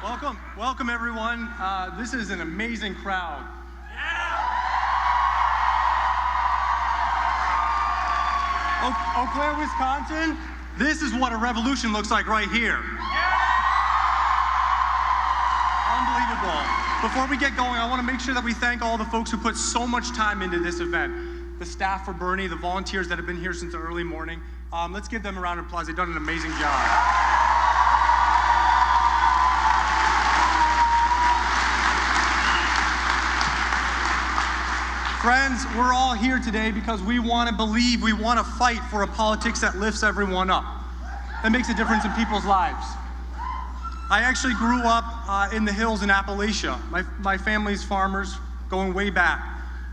Welcome everyone. This is an amazing crowd. Eau Claire, Wisconsin, this is what a revolution looks like right here. Unbelievable. Before we get going, I want to make sure that we thank all the folks who put so much time into this event. The staff for Bernie, the volunteers that have been here since the early morning. Let's give them a round of applause. They've done an amazing job. Friends, we're all here today because we want to believe, we want to fight for a politics that lifts everyone up, that makes a difference in people's lives. I actually grew up in the hills in Appalachia. My family's farmers going way back.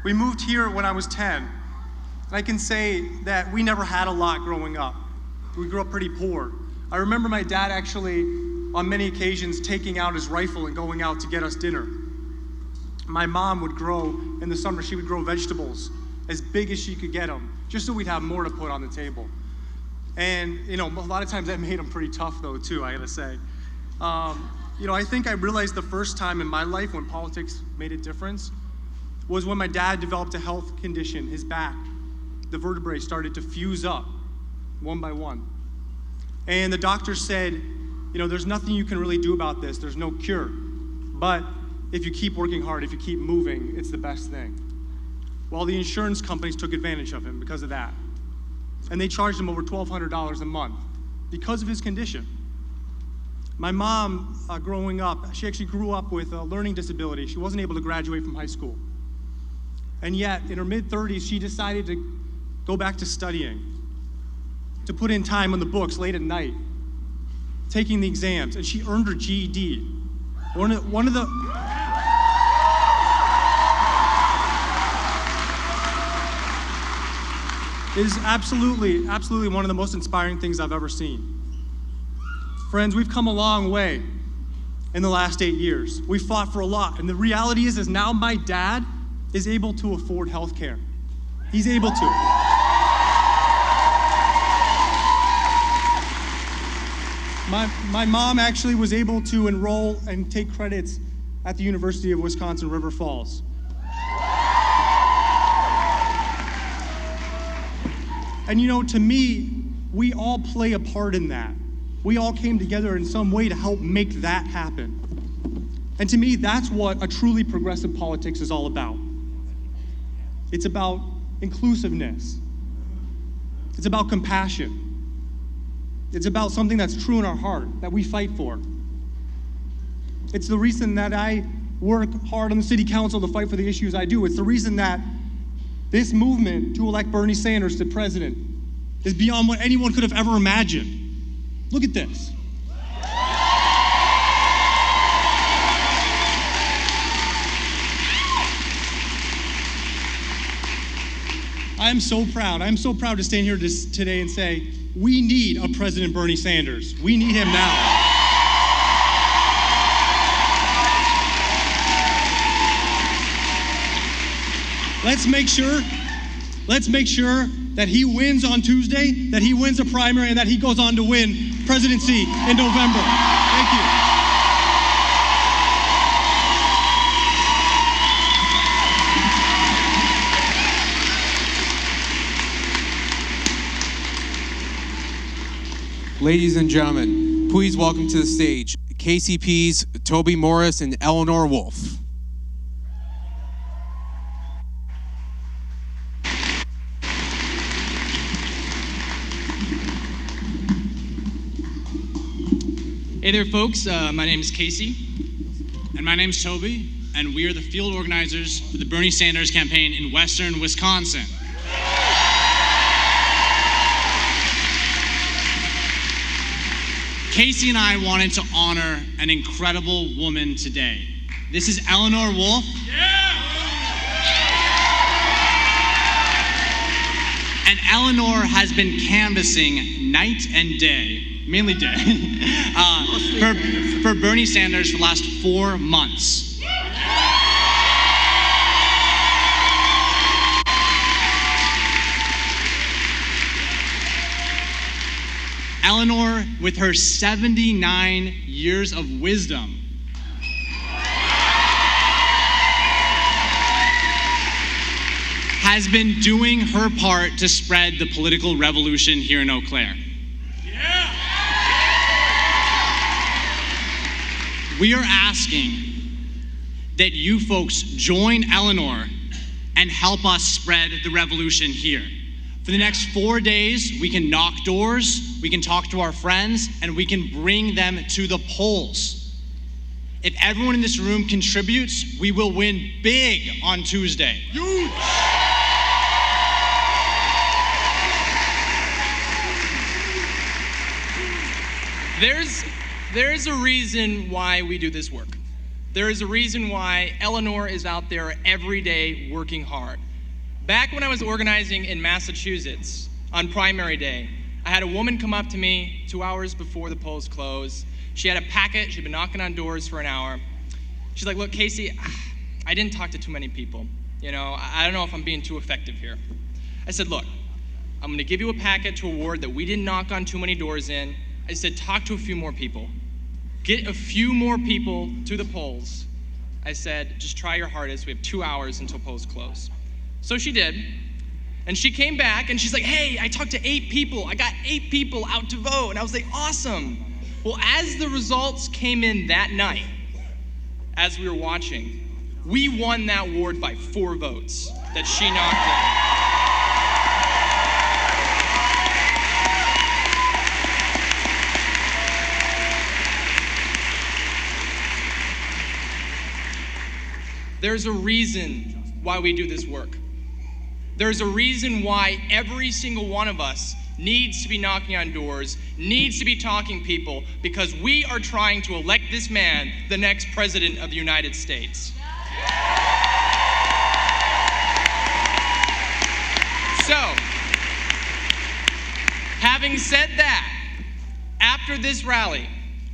We moved here when I was 10. And I can say that we never had a lot growing up. We grew up pretty poor. I remember my dad actually, on many occasions, taking out his rifle and going out to get us dinner. My mom would grow, in the summer, she would grow vegetables as big as she could get them, just so we'd have more to put on the table. And, a lot of times that made them pretty tough, though, too, I gotta say. I think I realized the first time in my life when politics made a difference was when my dad developed a health condition. His back, the vertebrae started to fuse up one by one. And the doctor said, there's nothing you can really do about this. There's no cure. But if you keep working hard, if you keep moving, it's the best thing. Well, the insurance companies took advantage of him because of that. And they charged him over $1,200 a month because of his condition. My mom, growing up, she actually grew up with a learning disability. She wasn't able to graduate from high school. And yet, in her mid-30s, she decided to go back to studying, to put in time on the books late at night, taking the exams, and she earned her GED. One of the is absolutely one of the most inspiring things I've ever seen. Friends, we've come a long way in the last 8 years. We fought for a lot, and the reality is now my dad is able to afford health care. He's able to. My mom actually was able to enroll and take credits at the University of Wisconsin River Falls. And to me, we all play a part in that. We all came together in some way to help make that happen. And to me, that's what a truly progressive politics is all about. It's about inclusiveness. It's about compassion. It's about something that's true in our heart, that we fight for. It's the reason that I work hard on the city council to fight for the issues I do. It's the reason that this movement to elect Bernie Sanders to president is beyond what anyone could have ever imagined. Look at this. I'm so proud. I'm so proud to stand here today and say, we need a President Bernie Sanders. We need him now. Let's make sure that he wins on Tuesday, that he wins a primary, and that he goes on to win presidency in November. Thank you. Ladies and gentlemen, please welcome to the stage KCP's Toby Morris and Eleanor Wolf. Hey there, folks. My name is Casey. And my name's Toby. And we are the field organizers for the Bernie Sanders campaign in Western Wisconsin. Casey and I wanted to honor an incredible woman today. This is Eleanor Wolf. And Eleanor has been canvassing night and day, mainly day, for Bernie Sanders for the last 4 months. Eleanor, with her 79 years of wisdom, has been doing her part to spread the political revolution here in Eau Claire. We are asking that you folks join Eleanor and help us spread the revolution here. For the next 4 days, we can knock doors, we can talk to our friends, and we can bring them to the polls. If everyone in this room contributes, we will win big on Tuesday. Huge! There's a reason why we do this work. There is a reason why Eleanor is out there every day working hard. Back when I was organizing in Massachusetts on primary day, I had a woman come up to me 2 hours before the polls closed. She had a packet, she'd been knocking on doors for an hour. She's like, look, Casey, I didn't talk to too many people. You know, I don't know if I'm being too effective here. I said, look, I'm gonna give you a packet to a ward that we didn't knock on too many doors in. I said, talk to a few more people. Get a few more people to the polls. I said, just try your hardest. We have 2 hours until polls close. So she did. And she came back and she's like, hey, I talked to 8 people. I got 8 people out to vote. And I was like, awesome. Well, as the results came in that night, as we were watching, we won that ward by 4 votes that she knocked in. There's a reason why we do this work. There's a reason why every single one of us needs to be knocking on doors, needs to be talking people, because we are trying to elect this man the next president of the United States. So, having said that, after this rally,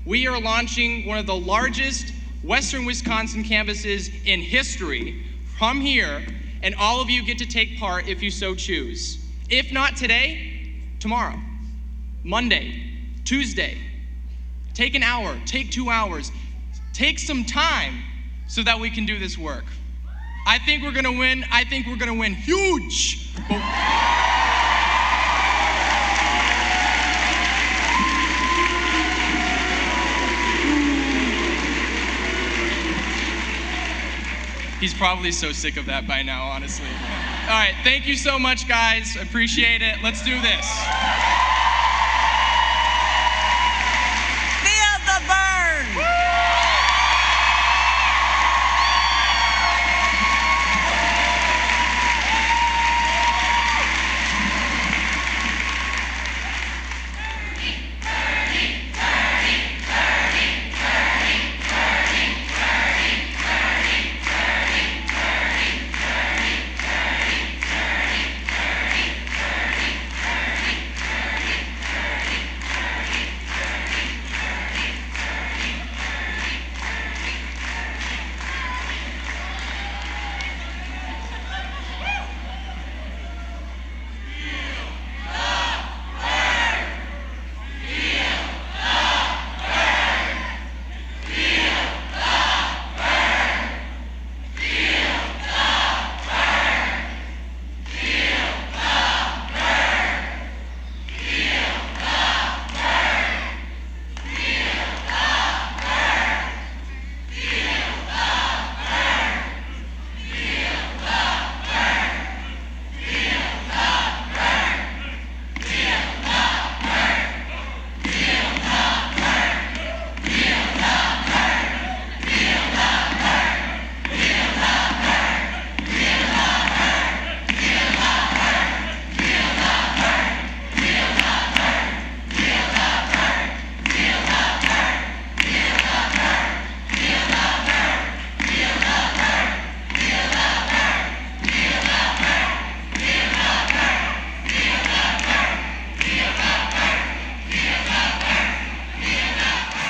we are launching one of the largest Western Wisconsin campuses in history from here, and all of you get to take part if you so choose. If not today, tomorrow, Monday, Tuesday. Take an hour, take 2 hours, take some time so that we can do this work. I think we're gonna win. I think we're gonna win huge. He's probably so sick of that by now, honestly. All right, thank you so much, guys. Appreciate it. Let's do this. Feel the burn!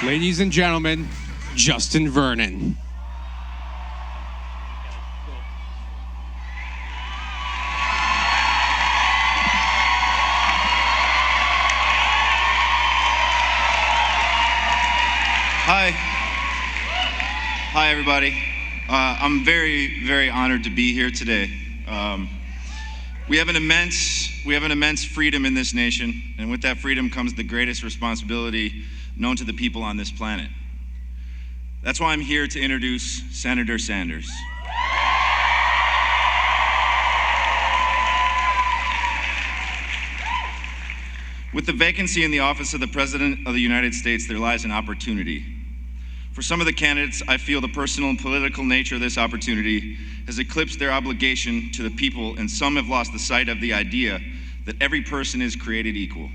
Ladies and gentlemen, Justin Vernon. Hi, everybody. I'm very, very honored to be here today. We have an immense freedom in this nation, and with that freedom comes the greatest responsibility known to the people on this planet. That's why I'm here to introduce Senator Sanders. With the vacancy in the office of the President of the United States, there lies an opportunity. For some of the candidates, I feel the personal and political nature of this opportunity has eclipsed their obligation to the people, and some have lost the sight of the idea that every person is created equal.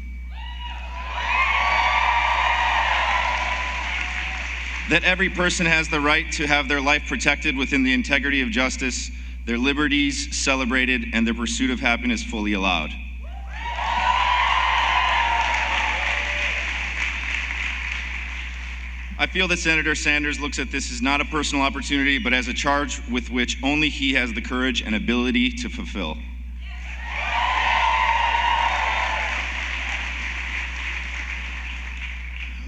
That every person has the right to have their life protected within the integrity of justice, their liberties celebrated, and their pursuit of happiness fully allowed. I feel that Senator Sanders looks at this as not a personal opportunity, but as a charge with which only he has the courage and ability to fulfill.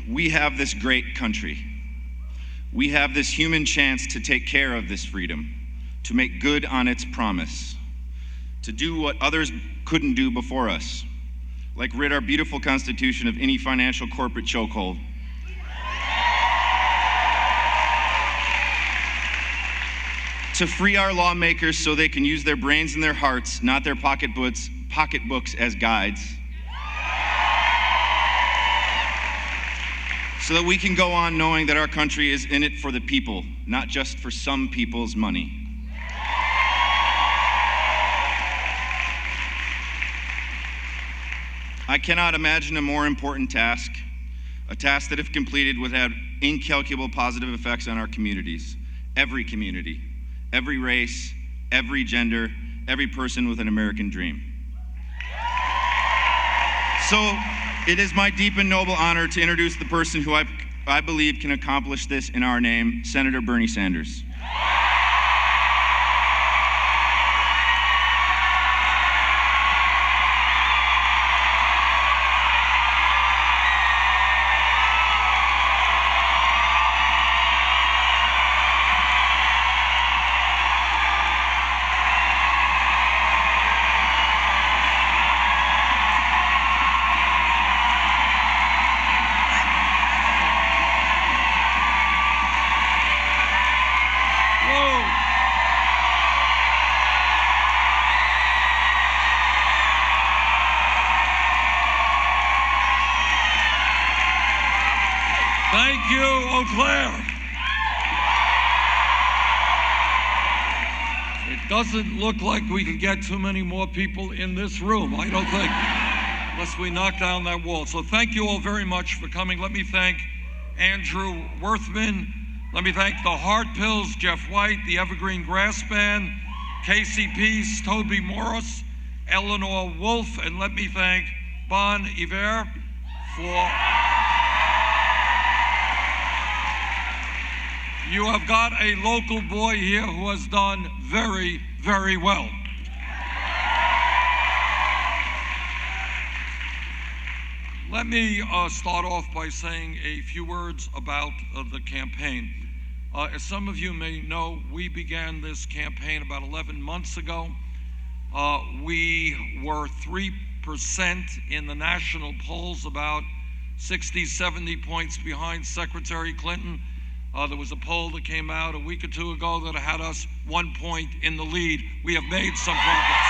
We have this great country. We have this human chance to take care of this freedom, to make good on its promise, to do what others couldn't do before us, like rid our beautiful Constitution of any financial corporate chokehold. To free our lawmakers so they can use their brains and their hearts, not their pocketbooks as guides. So that we can go on knowing that our country is in it for the people, not just for some people's money. I cannot imagine a more important task, a task that if completed would have incalculable positive effects on our communities, every community. Every race, every gender, every person with an American dream. So it is my deep and noble honor to introduce the person who I believe can accomplish this in our name, Senator Bernie Sanders. Thank you, Eau Claire. It doesn't look like we can get too many more people in this room, I don't think, unless we knock down that wall. So thank you all very much for coming. Let me thank Andrew Worthman. Let me thank the Heart Pills, Jeff White, the Evergreen Grass Band, KCP's Toby Morris, Eleanor Wolf, and let me thank Bon Iver for... You have got a local boy here who has done very, very well. Let me start off by saying a few words about the campaign. As some of you may know, we began this campaign about 11 months ago. We were 3% in the national polls, about 60, 70 points behind Secretary Clinton. There was a poll that came out a week or two ago that had us 1 point in the lead. We have made some progress.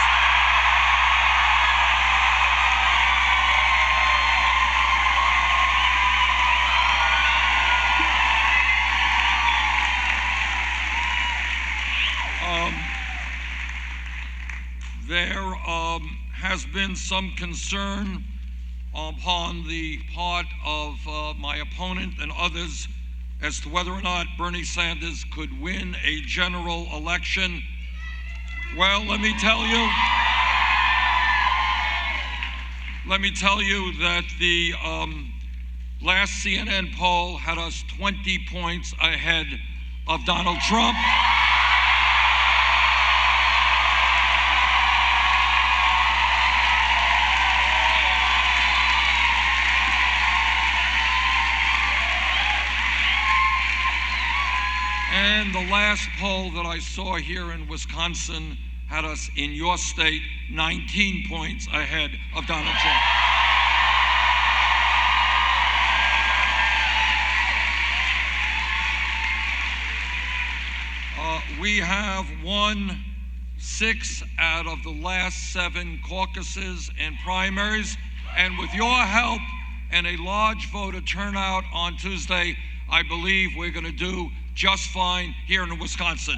There has been some concern upon the part of my opponent and others as to whether or not Bernie Sanders could win a general election. Well, let me tell you that the last CNN poll had us 20 points ahead of Donald Trump. And the last poll that I saw here in Wisconsin had us in your state 19 points ahead of Donald Trump. We have won 6 out of the last 7 caucuses and primaries, and with your help and a large voter turnout on Tuesday, I believe we're going to do just fine here in Wisconsin.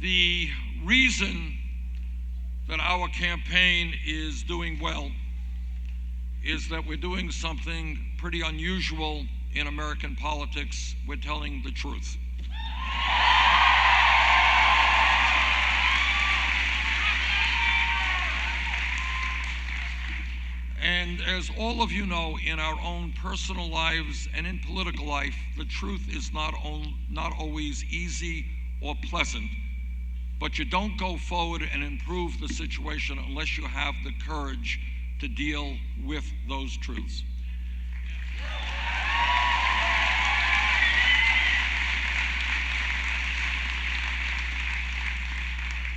The reason that our campaign is doing well is that we're doing something pretty unusual in American politics. We're telling the truth. And as all of you know, in our own personal lives and in political life, the truth is not always easy or pleasant. But you don't go forward and improve the situation unless you have the courage to deal with those truths.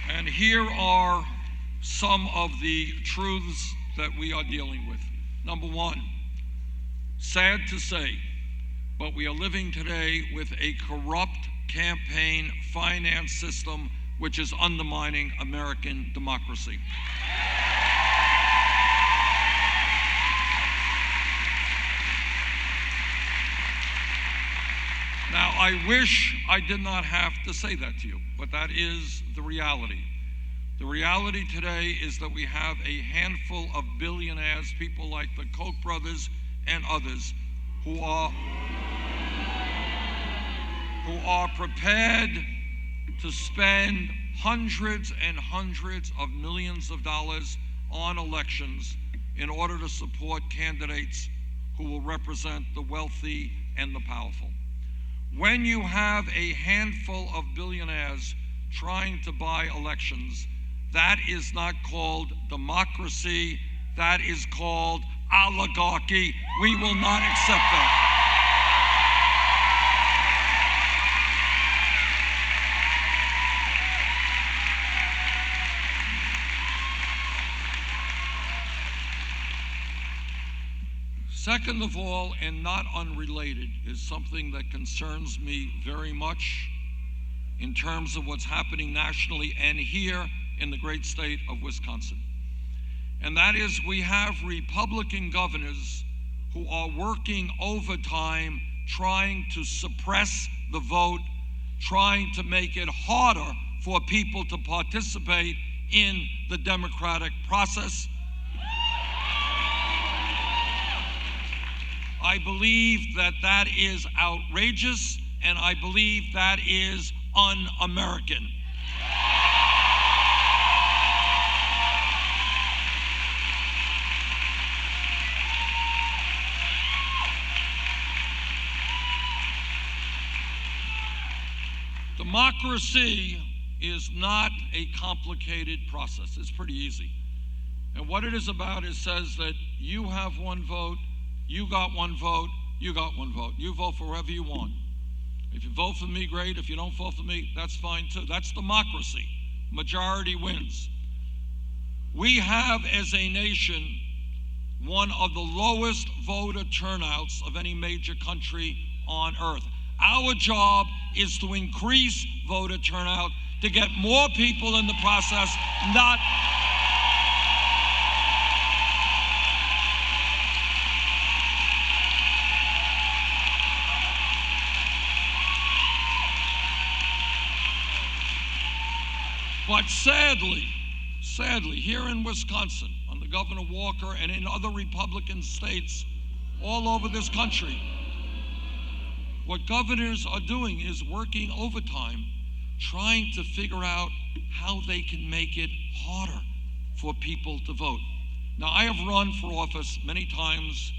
And here are some of the truths that we are dealing with. Number one, sad to say, but we are living today with a corrupt campaign finance system which is undermining American democracy. Now, I wish I did not have to say that to you, but that is the reality. The reality today is that we have a handful of billionaires, people like the Koch brothers and others, who are prepared to spend hundreds and hundreds of millions of dollars on elections in order to support candidates who will represent the wealthy and the powerful. When you have a handful of billionaires trying to buy elections, that is not called democracy, that is called oligarchy. We will not accept that. Second of all, and not unrelated, is something that concerns me very much in terms of what's happening nationally and here in the great state of Wisconsin. And that is, we have Republican governors who are working overtime trying to suppress the vote, trying to make it harder for people to participate in the democratic process. I believe that that is outrageous, and I believe that is un-American. Democracy is not a complicated process. It's pretty easy. And what it is about is says that you have one vote, you got one vote, you got one vote. You vote for whoever you want. If you vote for me, great. If you don't vote for me, that's fine too. That's democracy. Majority wins. We have, as a nation, one of the lowest voter turnouts of any major country on earth. Our job is to increase voter turnout, to get more people in the process, not But sadly, here in Wisconsin, under Governor Walker and in other Republican states all over this country, what governors are doing is working overtime, trying to figure out how they can make it harder for people to vote. Now, I have run for office many times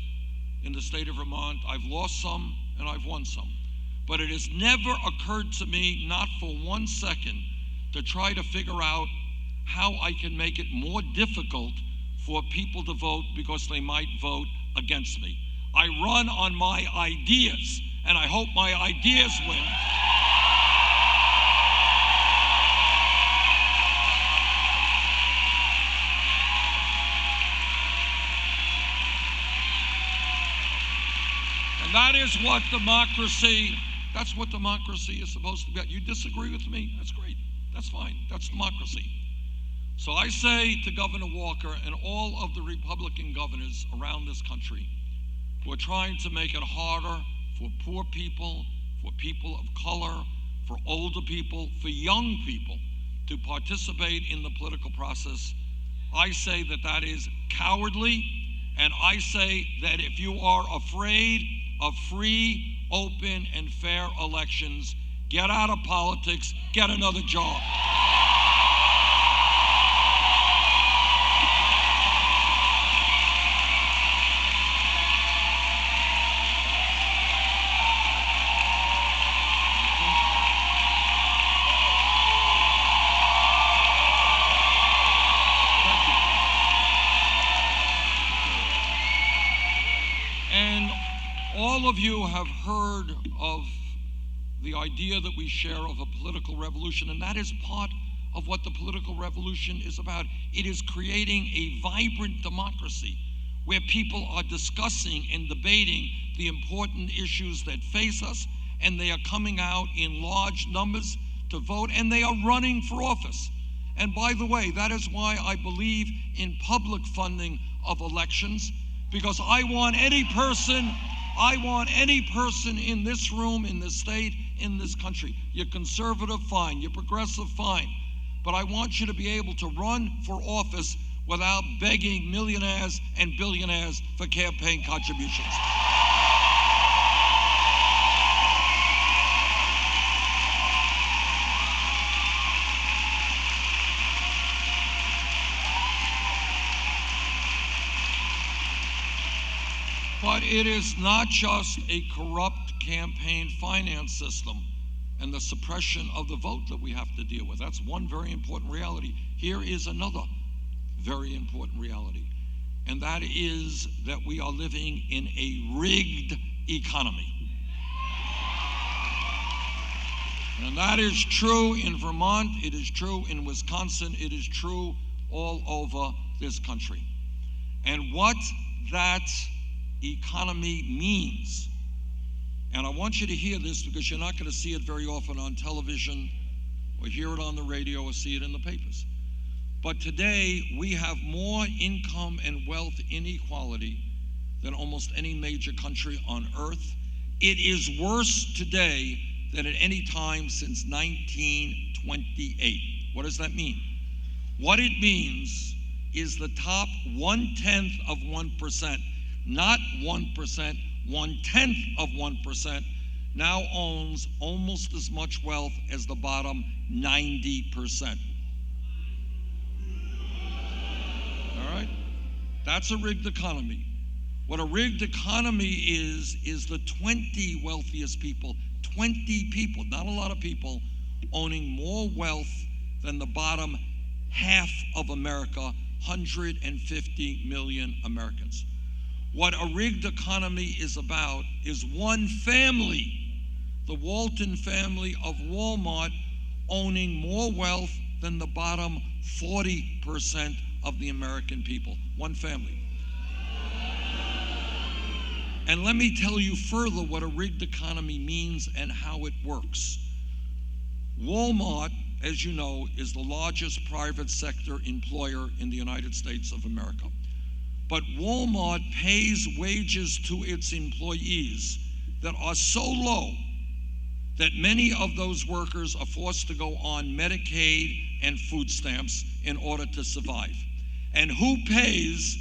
in the state of Vermont. I've lost some and I've won some. But it has never occurred to me, not for 1 second, to try to figure out how I can make it more difficult for people to vote because they might vote against me. I run on my ideas, and I hope my ideas win. And that is what that's what democracy is supposed to be. You disagree with me? That's great. That's fine. That's democracy. So I say to Governor Walker and all of the Republican governors around this country who are trying to make it harder for poor people, for people of color, for older people, for young people to participate in the political process, I say that that is cowardly, and I say that if you are afraid of free, open, and fair elections, get out of politics, get another job. All of you have heard of the idea that we share of a political revolution, and that is part of what the political revolution is about. It is creating a vibrant democracy where people are discussing and debating the important issues that face us, and they are coming out in large numbers to vote, and they are running for office. And by the way, that is why I believe in public funding of elections, because I want any person in this room, in this state, in this country. You're conservative, fine. You're progressive, fine. But I want you to be able to run for office without begging millionaires and billionaires for campaign contributions. But it is not just a corrupt campaign finance system and the suppression of the vote that we have to deal with. That's one very important reality. Here is another very important reality, and that is that we are living in a rigged economy. And that is true in Vermont, it is true in Wisconsin, it is true all over this country. And what that economy means, and I want you to hear this because you're not going to see it very often on television or hear it on the radio or see it in the papers. But today we have more income and wealth inequality than almost any major country on earth. It is worse today than at any time since 1928. What does that mean? What it means is the top 1/10 of 1%, not 1%, 1/10 of 1%, now owns almost as much wealth as the bottom 90%. All right? That's a rigged economy. What a rigged economy is the 20 wealthiest people, 20 people, not a lot of people, owning more wealth than the bottom half of America, 150 million Americans. What a rigged economy is about is one family, the Walton family of Walmart, owning more wealth than the bottom 40% of the American people. One family. And let me tell you further what a rigged economy means and how it works. Walmart, as you know, is the largest private sector employer in the United States of America. But Walmart pays wages to its employees that are so low that many of those workers are forced to go on Medicaid and food stamps in order to survive. And who pays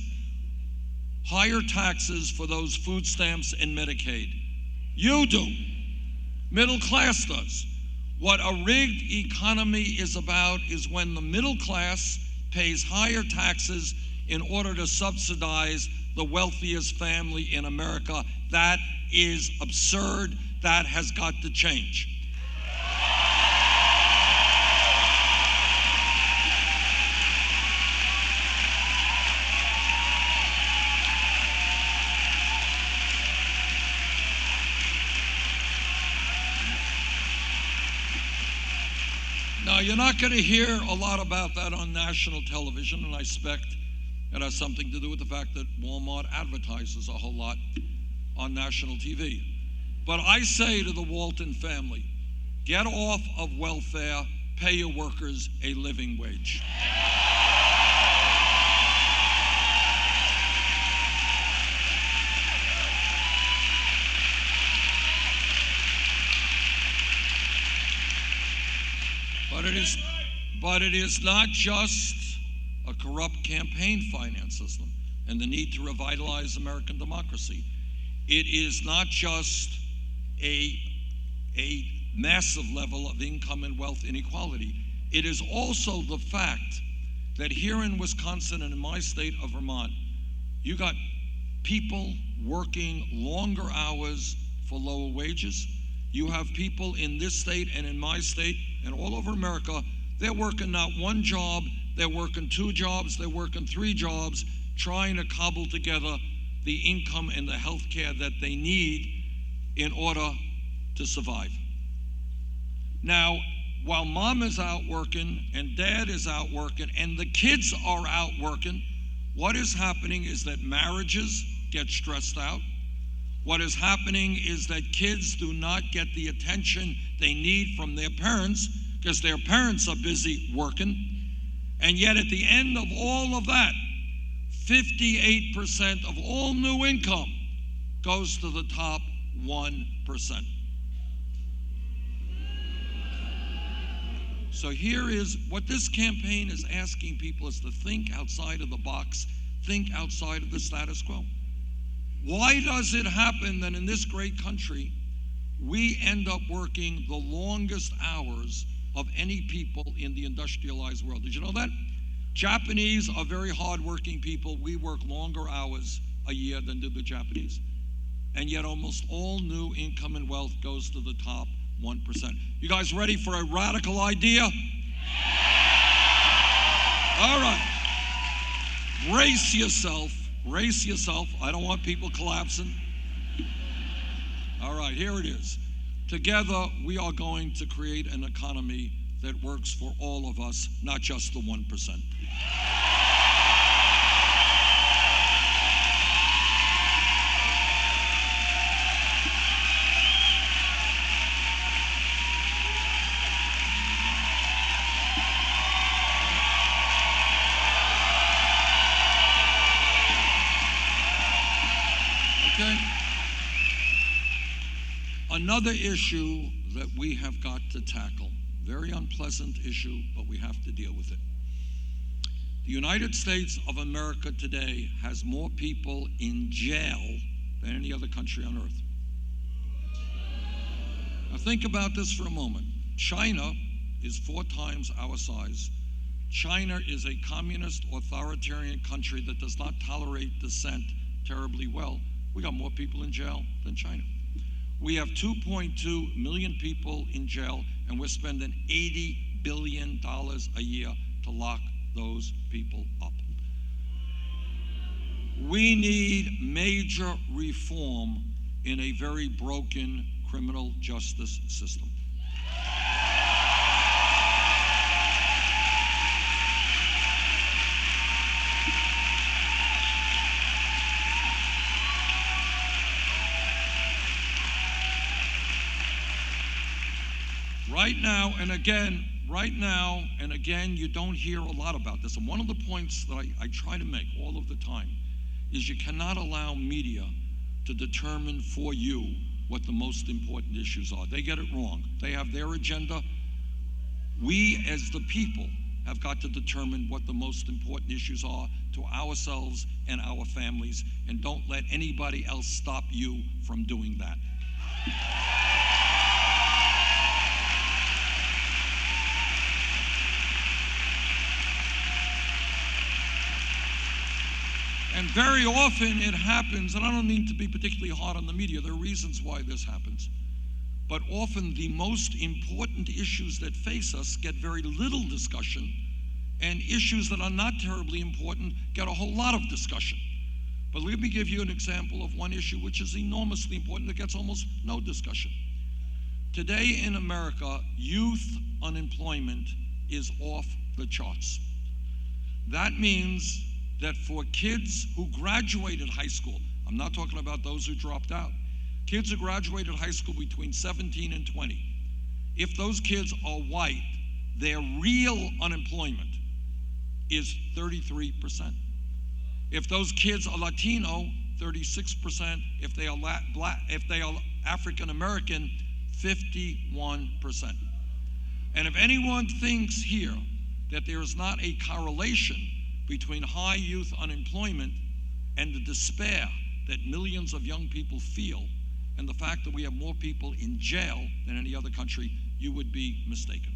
higher taxes for those food stamps and Medicaid? You do. Middle class does. What a rigged economy is about is when the middle class pays higher taxes in order to subsidize the wealthiest family in America. That is absurd. That has got to change. you're not going to hear a lot about that on national television, and I suspect it has something to do with the fact that Walmart advertises a whole lot on national TV. But I say to the Walton family, get off of welfare, pay your workers a living wage. But it is not just a corrupt campaign finance system and the need to revitalize American democracy. It is not just a massive level of income and wealth inequality. It is also the fact that here in Wisconsin and in my state of Vermont, you got people working longer hours for lower wages. You have people in this state and in my state and all over America, they're working not one job, they're working 2 jobs, they're working 3 jobs, trying to cobble together the income and the health care that they need in order to survive. Now, while mom is out working and dad is out working and the kids are out working, what is happening is that marriages get stressed out. What is happening is that kids do not get the attention they need from their parents because their parents are busy working. And yet at the end of all of that, 58% of all new income goes to the top 1%. So here is what this campaign is asking people is to think outside of the box, think outside of the status quo. Why does it happen that in this great country, we end up working the longest hours of any people in the industrialized world? Did you know that? Japanese are very hardworking people. We work longer hours a year than do the Japanese. And yet almost all new income and wealth goes to the top 1%. You guys ready for a radical idea? All right. Brace yourself. Brace yourself. I don't want people collapsing. All right, here it is. Together, we are going to create an economy that works for all of us, not just the 1%. Another issue that we have got to tackle, very unpleasant issue, but we have to deal with it. The United States of America today has more people in jail than any other country on earth. Now think about this for a moment. China is 4 times our size. China is a communist authoritarian country that does not tolerate dissent terribly well. We got more people in jail than China. We have 2.2 million people in jail, and we're spending $80 billion a year to lock those people up. We need major reform in a very broken criminal justice system. Right now and again, you don't hear a lot about this. And one of the points that I try to make all of the time is you cannot allow media to determine for you what the most important issues are. They get it wrong. They have their agenda. We, as the people, have got to determine what the most important issues are to ourselves and our families, and don't let anybody else stop you from doing that. And very often it happens, and I don't mean to be particularly hard on the media, there are reasons why this happens, but often the most important issues that face us get very little discussion, and issues that are not terribly important get a whole lot of discussion. But let me give you an example of one issue which is enormously important that gets almost no discussion. Today in America, youth unemployment is off the charts. That means that for kids who graduated high school, I'm not talking about those who dropped out, kids who graduated high school between 17 and 20, if those kids are white, their real unemployment is 33%. If those kids are Latino, 36%. If they are African American, 51%. And if anyone thinks here that there is not a correlation between high youth unemployment and the despair that millions of young people feel, and the fact that we have more people in jail than any other country, you would be mistaken.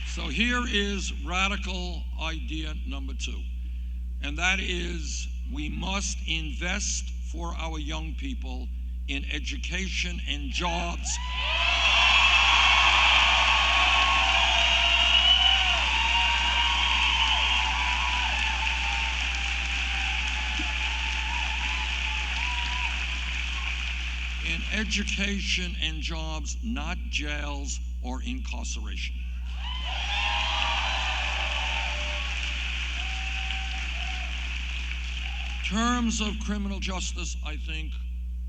So here is radical idea number 2, and that is we must invest for our young people in education and jobs. In education and jobs, not jails or incarceration. In terms of criminal justice, I think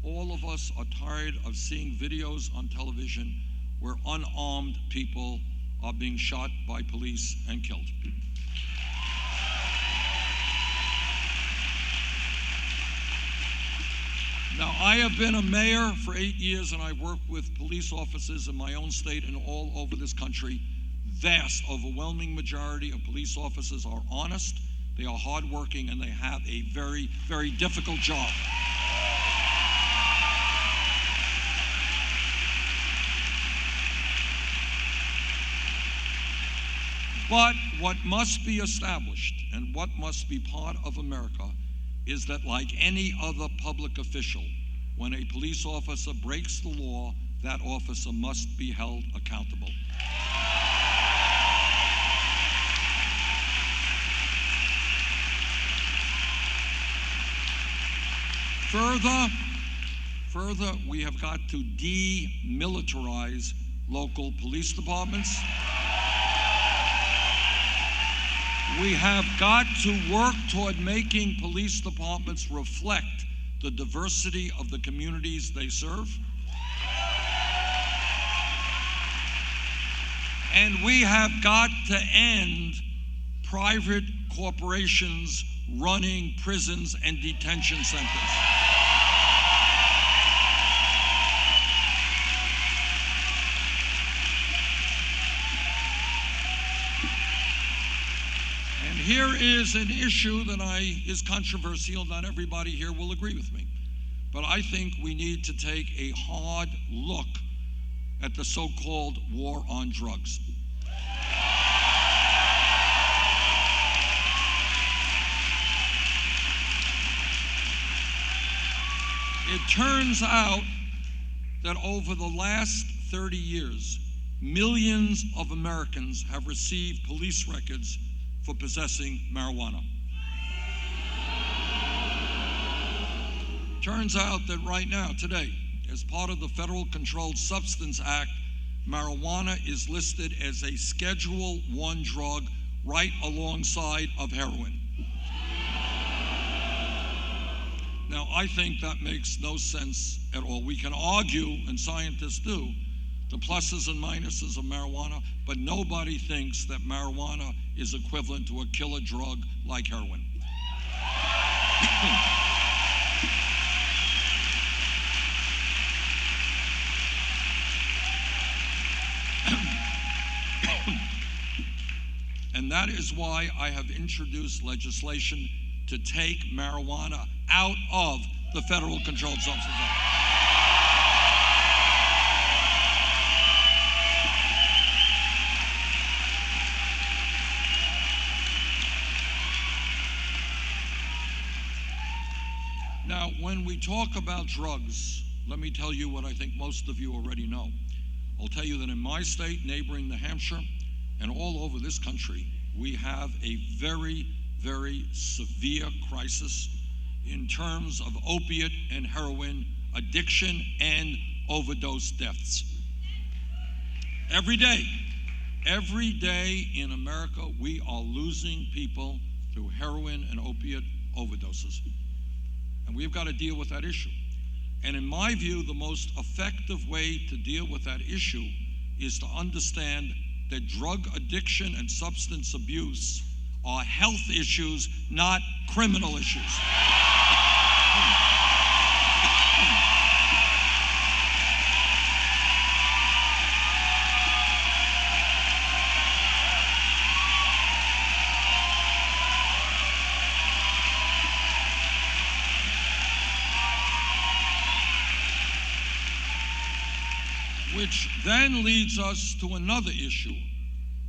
all of us are tired of seeing videos on television where unarmed people are being shot by police and killed. Now, I have been a mayor for 8 years, and I've worked with police officers in my own state and all over this country. Vast, overwhelming majority of police officers are honest, they are hardworking, and they have a very, very difficult job. But what must be established and what must be part of America is that, like any other public official, when a police officer breaks the law, that officer must be held accountable. Further, we have got to demilitarize local police departments. We have got to work toward making police departments reflect the diversity of the communities they serve. And we have got to end private corporations running prisons and detention centers. Here is an issue that is controversial. Not everybody here will agree with me. But I think we need to take a hard look at the so-called war on drugs. It turns out that over the last 30 years, millions of Americans have received police records for possessing marijuana. Turns out that right now, today, as part of the Federal Controlled Substance Act, marijuana is listed as a Schedule I drug right alongside of heroin. Now, I think that makes no sense at all. We can argue, and scientists do, the pluses and minuses of marijuana, but nobody thinks that marijuana is equivalent to a killer drug like heroin. And that is why I have introduced legislation to take marijuana out of the Federal Controlled Substances Act. Now, when we talk about drugs, let me tell you what I think most of you already know. I'll tell you that in my state, neighboring New Hampshire, and all over this country, we have a very, very severe crisis in terms of opiate and heroin addiction and overdose deaths. Every day in America, we are losing people through heroin and opiate overdoses. And we've got to deal with that issue. And in my view, the most effective way to deal with that issue is to understand that drug addiction and substance abuse are health issues, not criminal issues. Which then leads us to another issue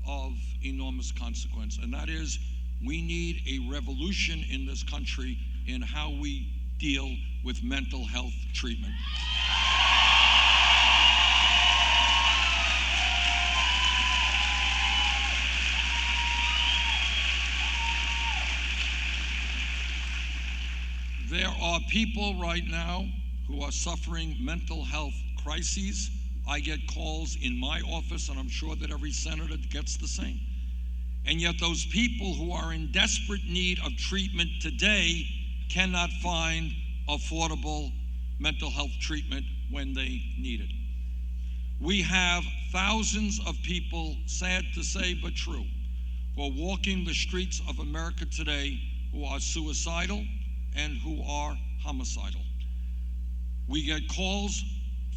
of enormous consequence, and that is we need a revolution in this country in how we deal with mental health treatment. There are people right now who are suffering mental health crises. I get calls in my office, and I'm sure that every senator gets the same. And yet those people who are in desperate need of treatment today cannot find affordable mental health treatment when they need it. We have thousands of people, sad to say but true, who are walking the streets of America today who are suicidal and who are homicidal. We get calls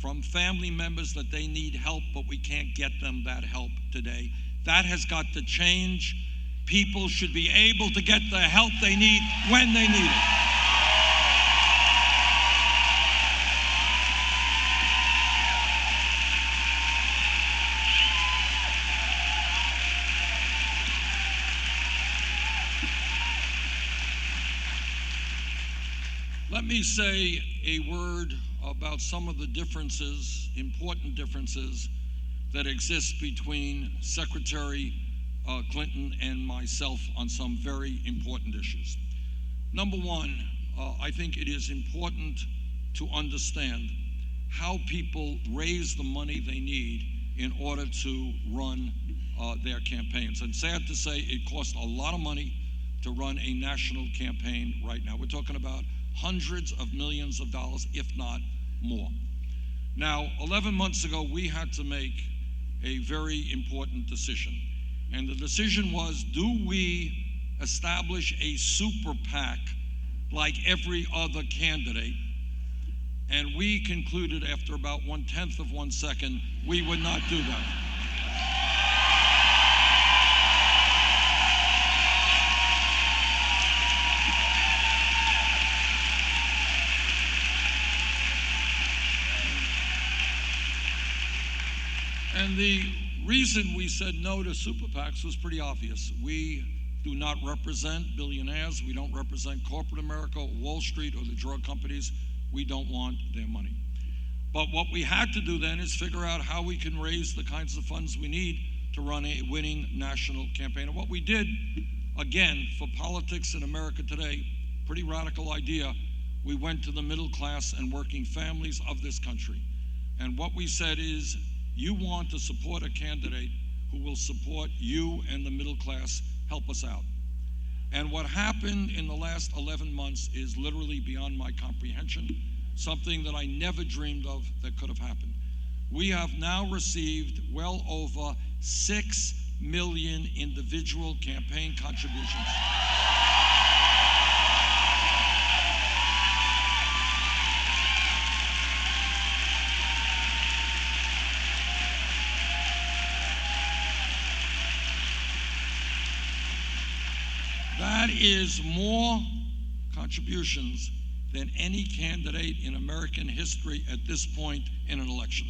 from family members that they need help, but we can't get them that help today. That has got to change. People should be able to get the help they need when they need it. Let me say a word about some of the differences, important differences, that exist between Secretary Clinton and myself on some very important issues. Number one, I think it is important to understand how people raise the money they need in order to run their campaigns. And sad to say, it costs a lot of money to run a national campaign right now. We're talking about hundreds of millions of dollars, if not more. Now, 11 months ago, we had to make a very important decision. And the decision was, do we establish a super PAC like every other candidate? And we concluded after about 1/10 of 1 second, we would not do that. And the reason we said no to super PACs was pretty obvious. We do not represent billionaires. We don't represent corporate America, or Wall Street, or the drug companies. We don't want their money. But what we had to do then is figure out how we can raise the kinds of funds we need to run a winning national campaign. And what we did, again, for politics in America today, pretty radical idea, we went to the middle class and working families of this country. And what we said is, you want to support a candidate who will support you and the middle class, help us out. And what happened in the last 11 months is literally beyond my comprehension, something that I never dreamed of that could have happened. We have now received well over 6 million individual campaign contributions. That is more contributions than any candidate in American history at this point in an election.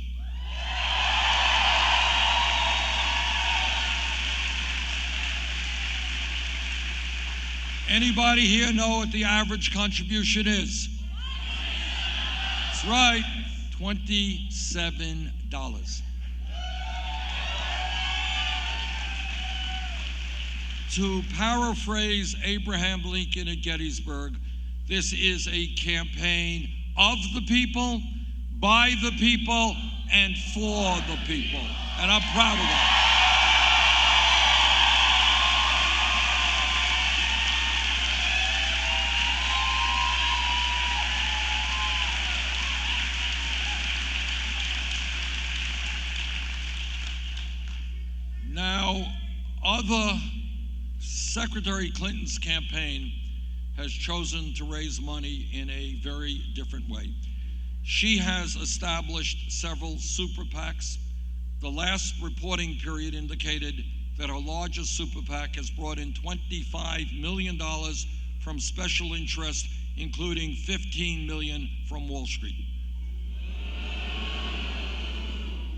Anybody here know what the average contribution is? That's right, $27. to paraphrase Abraham Lincoln at Gettysburg, this is a campaign of the people, by the people, and for the people. And I'm proud of that. Now, Secretary Clinton's campaign has chosen to raise money in a very different way. She has established several super PACs. The last reporting period indicated that her largest super PAC has brought in $25 million from special interest, including $15 million from Wall Street.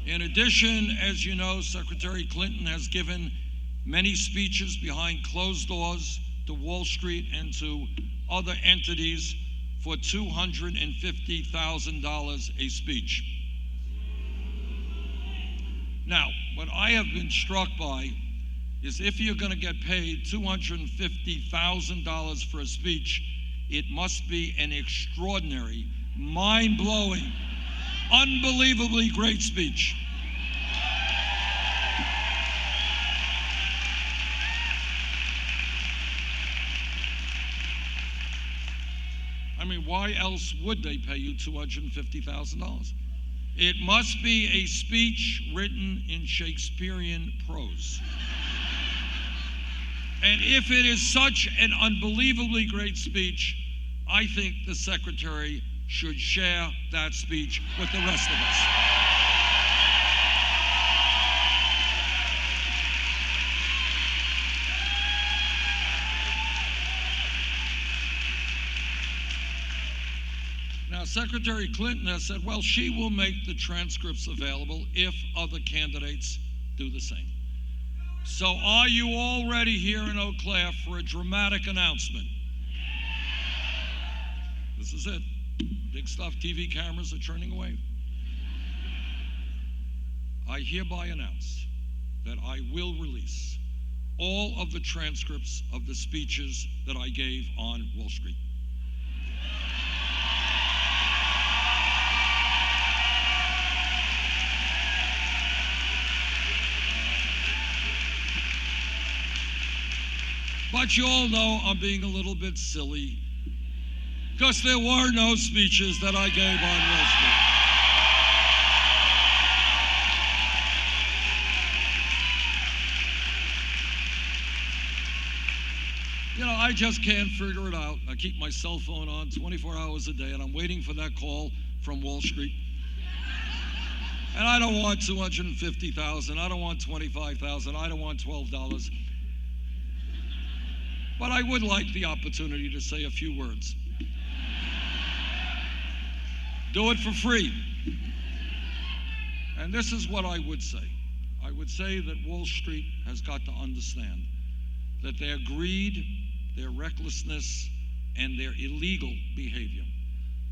In addition, as you know, Secretary Clinton has given many speeches behind closed doors to Wall Street and to other entities for $250,000 a speech. Now, what I have been struck by is if you're going to get paid $250,000 for a speech, it must be an extraordinary, mind-blowing, unbelievably great speech. I mean, why else would they pay you $250,000? It must be a speech written in Shakespearean prose. And if it is such an unbelievably great speech, I think the secretary should share that speech with the rest of us. Now, Secretary Clinton has said, well, she will make the transcripts available if other candidates do the same. So are you all ready here in Eau Claire for a dramatic announcement? This is it. Big stuff, TV cameras are turning away. I hereby announce that I will release all of the transcripts of the speeches that I gave on Wall Street. But you all know I'm being a little bit silly because there were no speeches that I gave on Wall Street. You know, I just can't figure it out. I keep my cell phone on 24 hours a day, and I'm waiting for that call from Wall Street. And I don't want $250,000. I don't want $25,000. I don't want $12. But I would like the opportunity to say a few words. Do it for free. And this is what I would say. I would say that Wall Street has got to understand that their greed, their recklessness, and their illegal behavior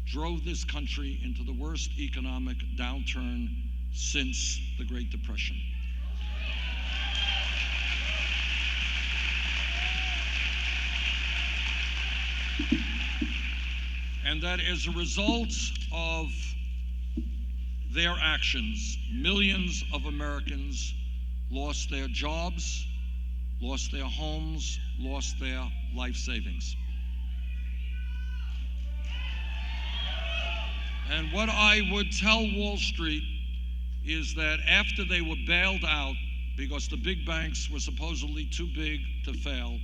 drove this country into the worst economic downturn since the Great Depression. And that as a result of their actions, millions of Americans lost their jobs, lost their homes, lost their life savings. And what I would tell Wall Street is that after they were bailed out because the big banks were supposedly too big to fail,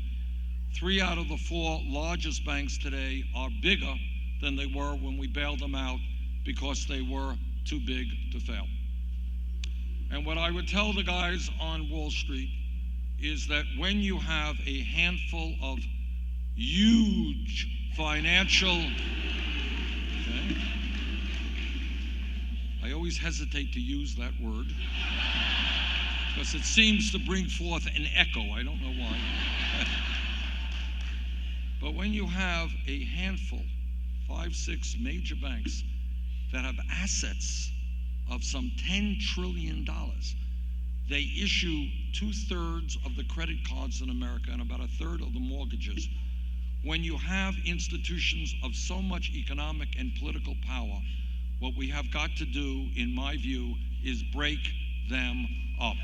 3 out of the 4 largest banks today are bigger than they were when we bailed them out because they were too big to fail. And what I would tell the guys on Wall Street is that when you have a handful of huge financial, okay, I always hesitate to use that word because it seems to bring forth an echo. I don't know why. But when you have a handful, 5, 6 major banks that have assets of some $10 trillion, they issue 2/3 of the credit cards in America and about 1/3 of the mortgages. When you have institutions of so much economic and political power, what we have got to do, in my view, is break them up.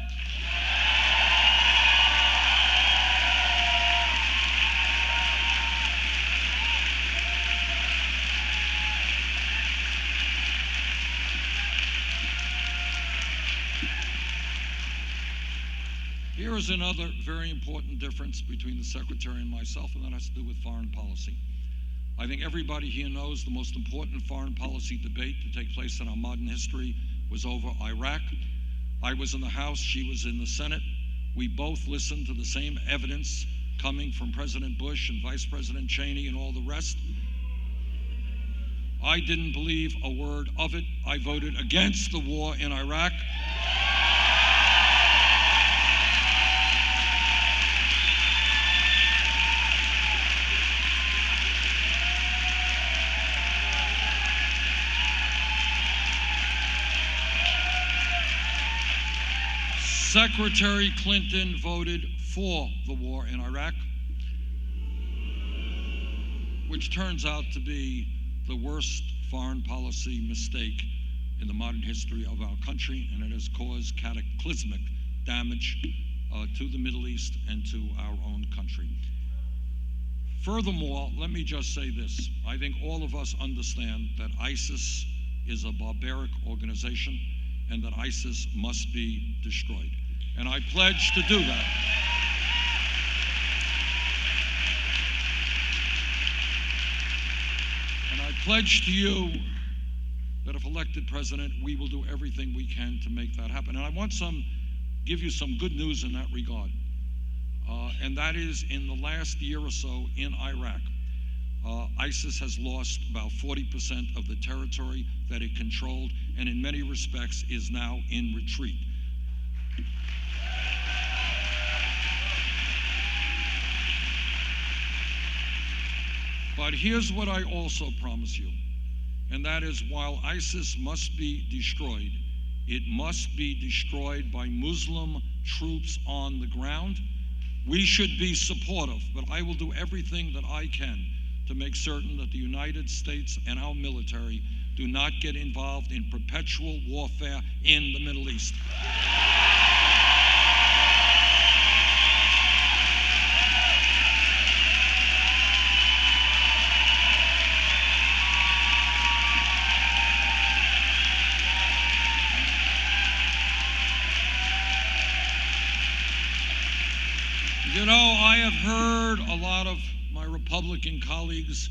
Here is another very important difference between the Secretary and myself, and that has to do with foreign policy. I think everybody here knows the most important foreign policy debate to take place in our modern history was over Iraq. I was in the House, she was in the Senate. We both listened to the same evidence coming from President Bush and Vice President Cheney and all the rest. I didn't believe a word of it. I voted against the war in Iraq. Secretary Clinton voted for the war in Iraq, which turns out to be the worst foreign policy mistake in the modern history of our country, and it has caused cataclysmic damage to the Middle East and to our own country. Furthermore, let me just say this. I think all of us understand that ISIS is a barbaric organization and that ISIS must be destroyed. And I pledge to do that. And I pledge to you that if elected president, we will do everything we can to make that happen. And I want give you some good news in that regard. And that is, in the last year or so in Iraq, ISIS has lost about 40% of the territory that it controlled, and in many respects is now in retreat. But here's what I also promise you, and that is, while ISIS must be destroyed, it must be destroyed by Muslim troops on the ground. We should be supportive, but I will do everything that I can to make certain that the United States and our military do not get involved in perpetual warfare in the Middle East. You know, I have heard a lot of my Republican colleagues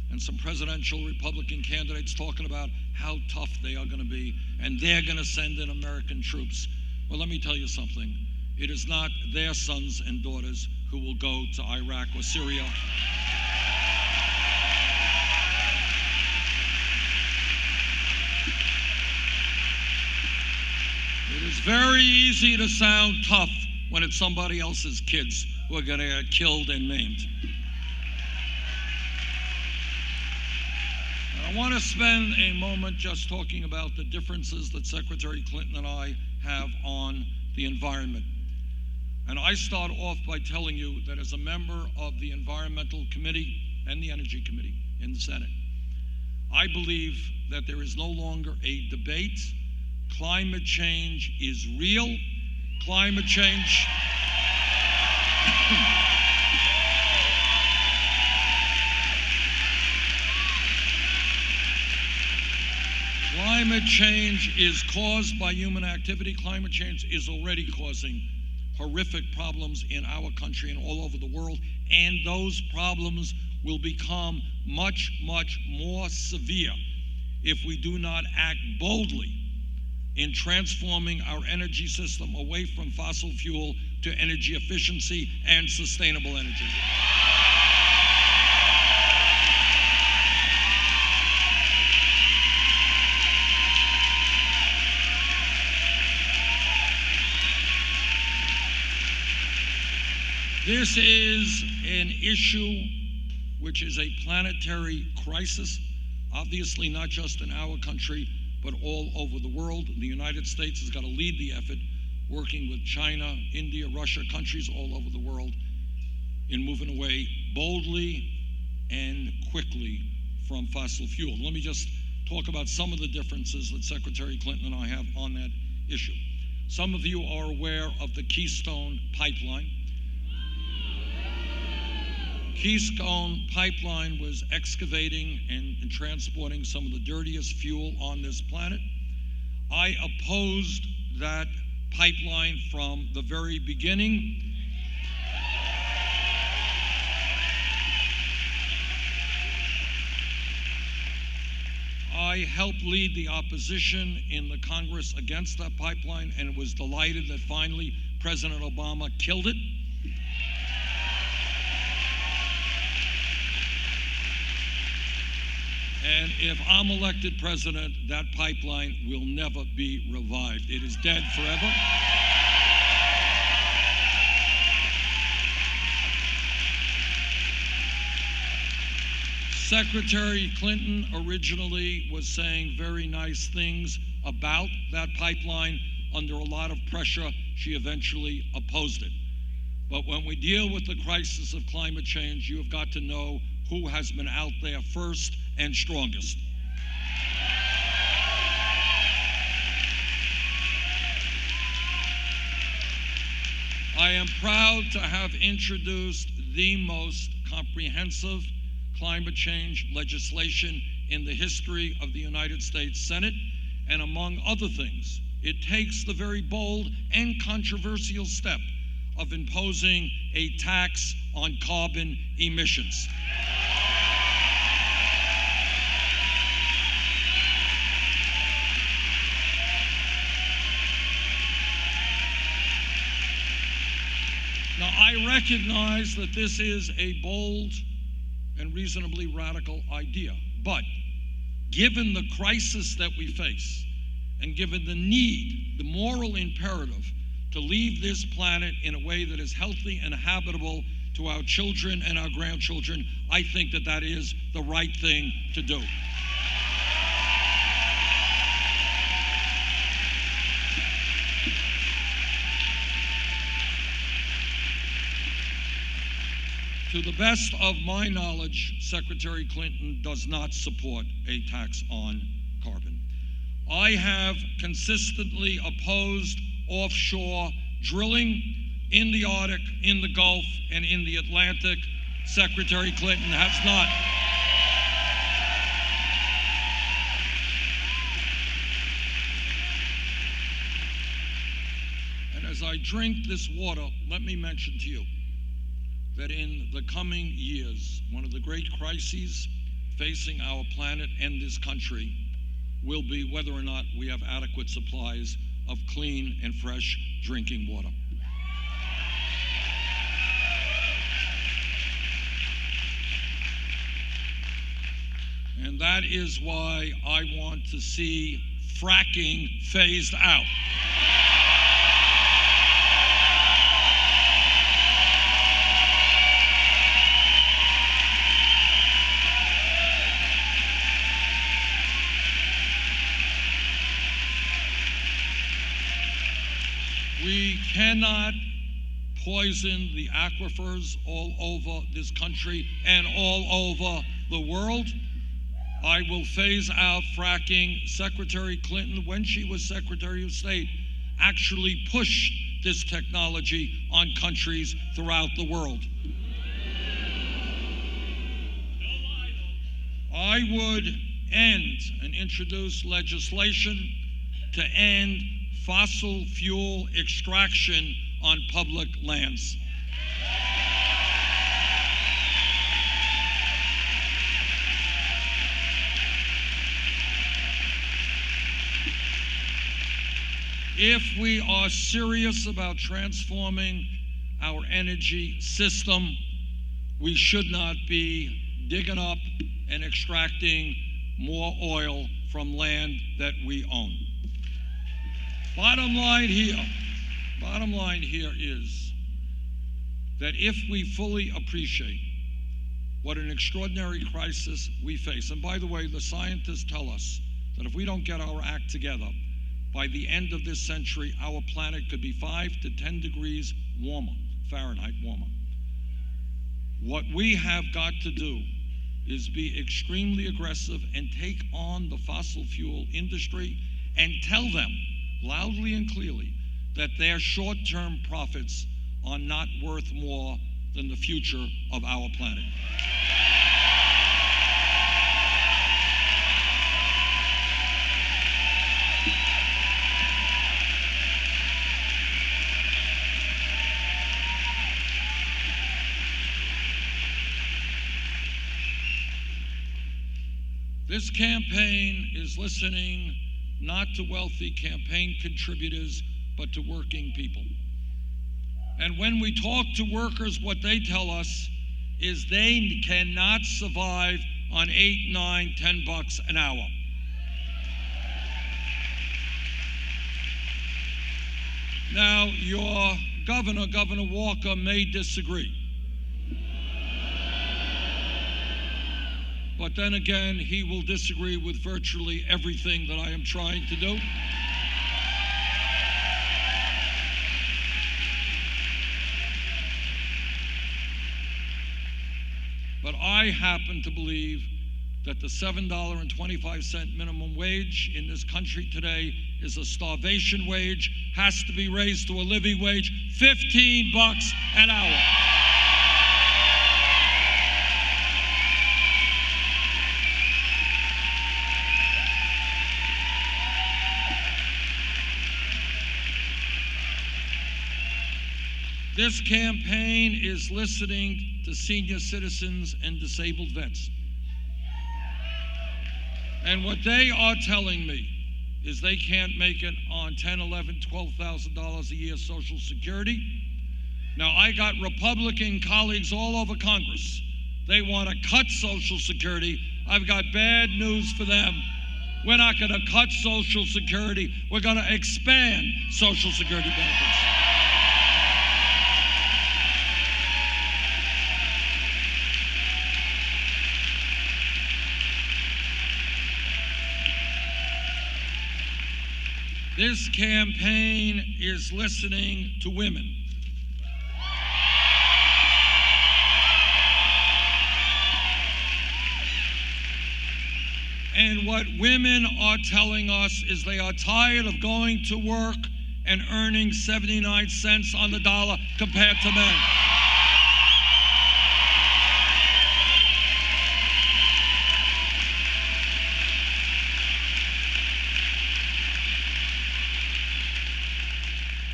and some presidential Republican candidates talking about how tough they are going to be, and they're going to send in American troops. Well, let me tell you something. It is not their sons and daughters who will go to Iraq or Syria. It is very easy to sound tough when it's somebody else's kids who are going to get killed and maimed. I want to spend a moment just talking about the differences that Secretary Clinton and I have on the environment. And I start off by telling you that as a member of the Environmental Committee and the Energy Committee in the Senate, I believe that there is no longer a debate. Climate change is real. Climate change Climate change is caused by human activity. Climate change is already causing horrific problems in our country and all over the world, and those problems will become much, much more severe if we do not act boldly in transforming our energy system away from fossil fuel to energy efficiency and sustainable energy. This is an issue which is a planetary crisis, obviously not just in our country, but all over the world. The United States has got to lead the effort working with China, India, Russia, countries all over the world in moving away boldly and quickly from fossil fuel. Let me just talk about some of the differences that Secretary Clinton and I have on that issue. Some of you are aware of the Keystone Pipeline. Keystone Pipeline was excavating and transporting some of the dirtiest fuel on this planet. I opposed that pipeline from the very beginning. I helped lead the opposition in the Congress against that pipeline and was delighted that finally President Obama killed it. And if I'm elected president, that pipeline will never be revived. It is dead forever. Secretary Clinton originally was saying very nice things about that pipeline. Under a lot of pressure, she eventually opposed it. But when we deal with the crisis of climate change, you have got to know who has been out there first and strongest. I am proud to have introduced the most comprehensive climate change legislation in the history of the United States Senate, and among other things, it takes the very bold and controversial step of imposing a tax on carbon emissions. Now, I recognize that this is a bold and reasonably radical idea, but given the crisis that we face, and given the need, the moral imperative to leave this planet in a way that is healthy and habitable to our children and our grandchildren, I think that that is the right thing to do. To the best of my knowledge, Secretary Clinton does not support a tax on carbon. I have consistently opposed offshore drilling in the Arctic, in the Gulf, and in the Atlantic. Secretary Clinton has not. And as I drink this water, let me mention to you that in the coming years, one of the great crises facing our planet and this country will be whether or not we have adequate supplies of clean and fresh drinking water. And that is why I want to see fracking phased out. We cannot poison the aquifers all over this country and all over the world. I will phase out fracking. Secretary Clinton, when she was Secretary of State, actually pushed this technology on countries throughout the world. I would end and introduce legislation to end fossil fuel extraction on public lands. If we are serious about transforming our energy system, we should not be digging up and extracting more oil from land that we own. Bottom line here is that if we fully appreciate what an extraordinary crisis we face, and by the way, the scientists tell us that if we don't get our act together, by the end of this century, our planet could be 5 to 10 degrees warmer, Fahrenheit warmer. What we have got to do is be extremely aggressive and take on the fossil fuel industry and tell them loudly and clearly that their short-term profits are not worth more than the future of our planet. This campaign is listening not to wealthy campaign contributors, but to working people. And when we talk to workers, what they tell us is they cannot survive on $8, $9, $10 an hour. Now, your governor, Governor Walker, may disagree. But then again, he will disagree with virtually everything that I am trying to do. But I happen to believe that the $7.25 minimum wage in this country today is a starvation wage, has to be raised to a living wage, $15 an hour. This campaign is listening to senior citizens and disabled vets. And what they are telling me is they can't make it on $10,000, $11,000, $12,000 a year Social Security. Now, I got Republican colleagues all over Congress. They want to cut Social Security. I've got bad news for them. We're not going to cut Social Security. We're going to expand Social Security benefits. This campaign is listening to women. And what women are telling us is they are tired of going to work and earning 79 cents on the dollar compared to men.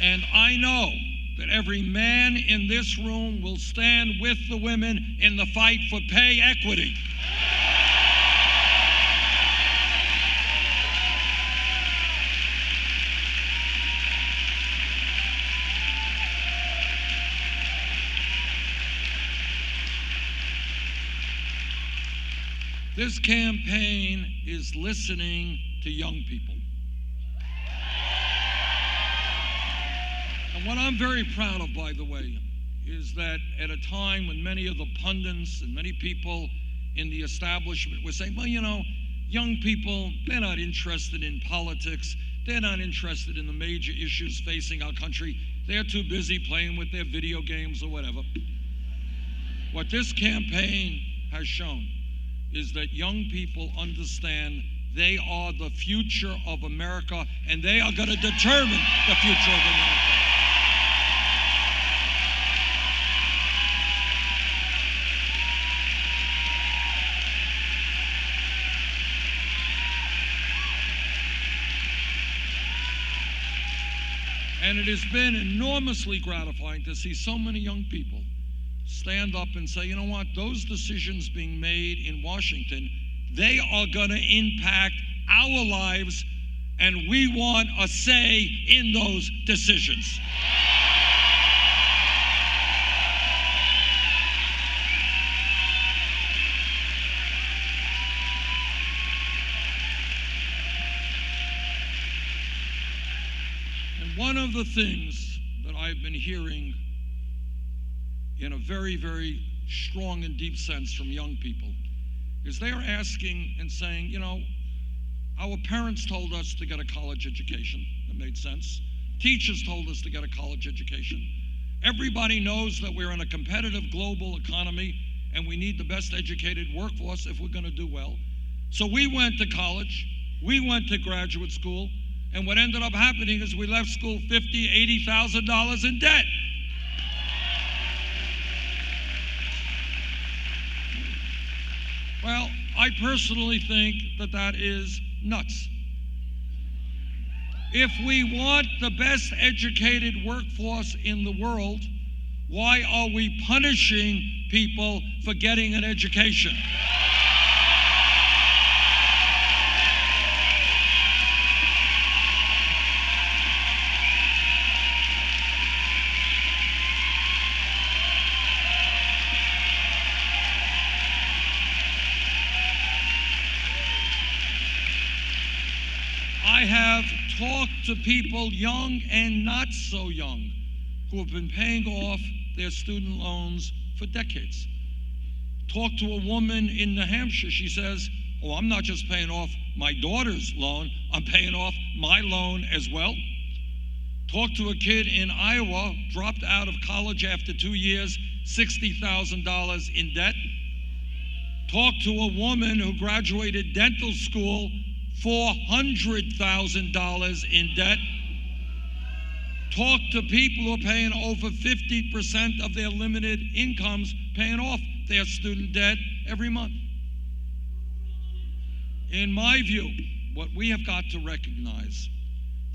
And I know that every man in this room will stand with the women in the fight for pay equity. This campaign is listening to young people. And what I'm very proud of, by the way, is that at a time when many of the pundits and many people in the establishment were saying, well, you know, young people, they're not interested in politics. They're not interested in the major issues facing our country. They're too busy playing with their video games or whatever. What this campaign has shown is that young people understand they are the future of America, and they are going to determine the future of America. And it has been enormously gratifying to see so many young people stand up and say, you know what, those decisions being made in Washington, they are going to impact our lives, and we want a say in those decisions. And one of the things that I've been hearing in a very, very strong and deep sense from young people is they are asking and saying, you know, Our parents told us to get a college education. That made sense. Teachers told us to get a college education. Everybody knows that we're in a competitive global economy and we need the best educated workforce if we're going to do well. So we went to college, we went to graduate school, and what ended up happening is we left school $50,000, $80,000 in debt. Well, I personally think that that is nuts. If we want the best educated workforce in the world, why are we punishing people for getting an education? I have talked to people young and not so young who have been paying off their student loans for decades. Talked to a woman in New Hampshire. She says, oh, I'm not just paying off my daughter's loan, I'm paying off my loan as well. Talked to a kid in Iowa, dropped out of college after 2 years, $60,000 in debt. Talked to a woman who graduated dental school, $400,000 in debt. Talk to people who are paying over 50% of their limited incomes, paying off their student debt every month. In my view, what we have got to recognize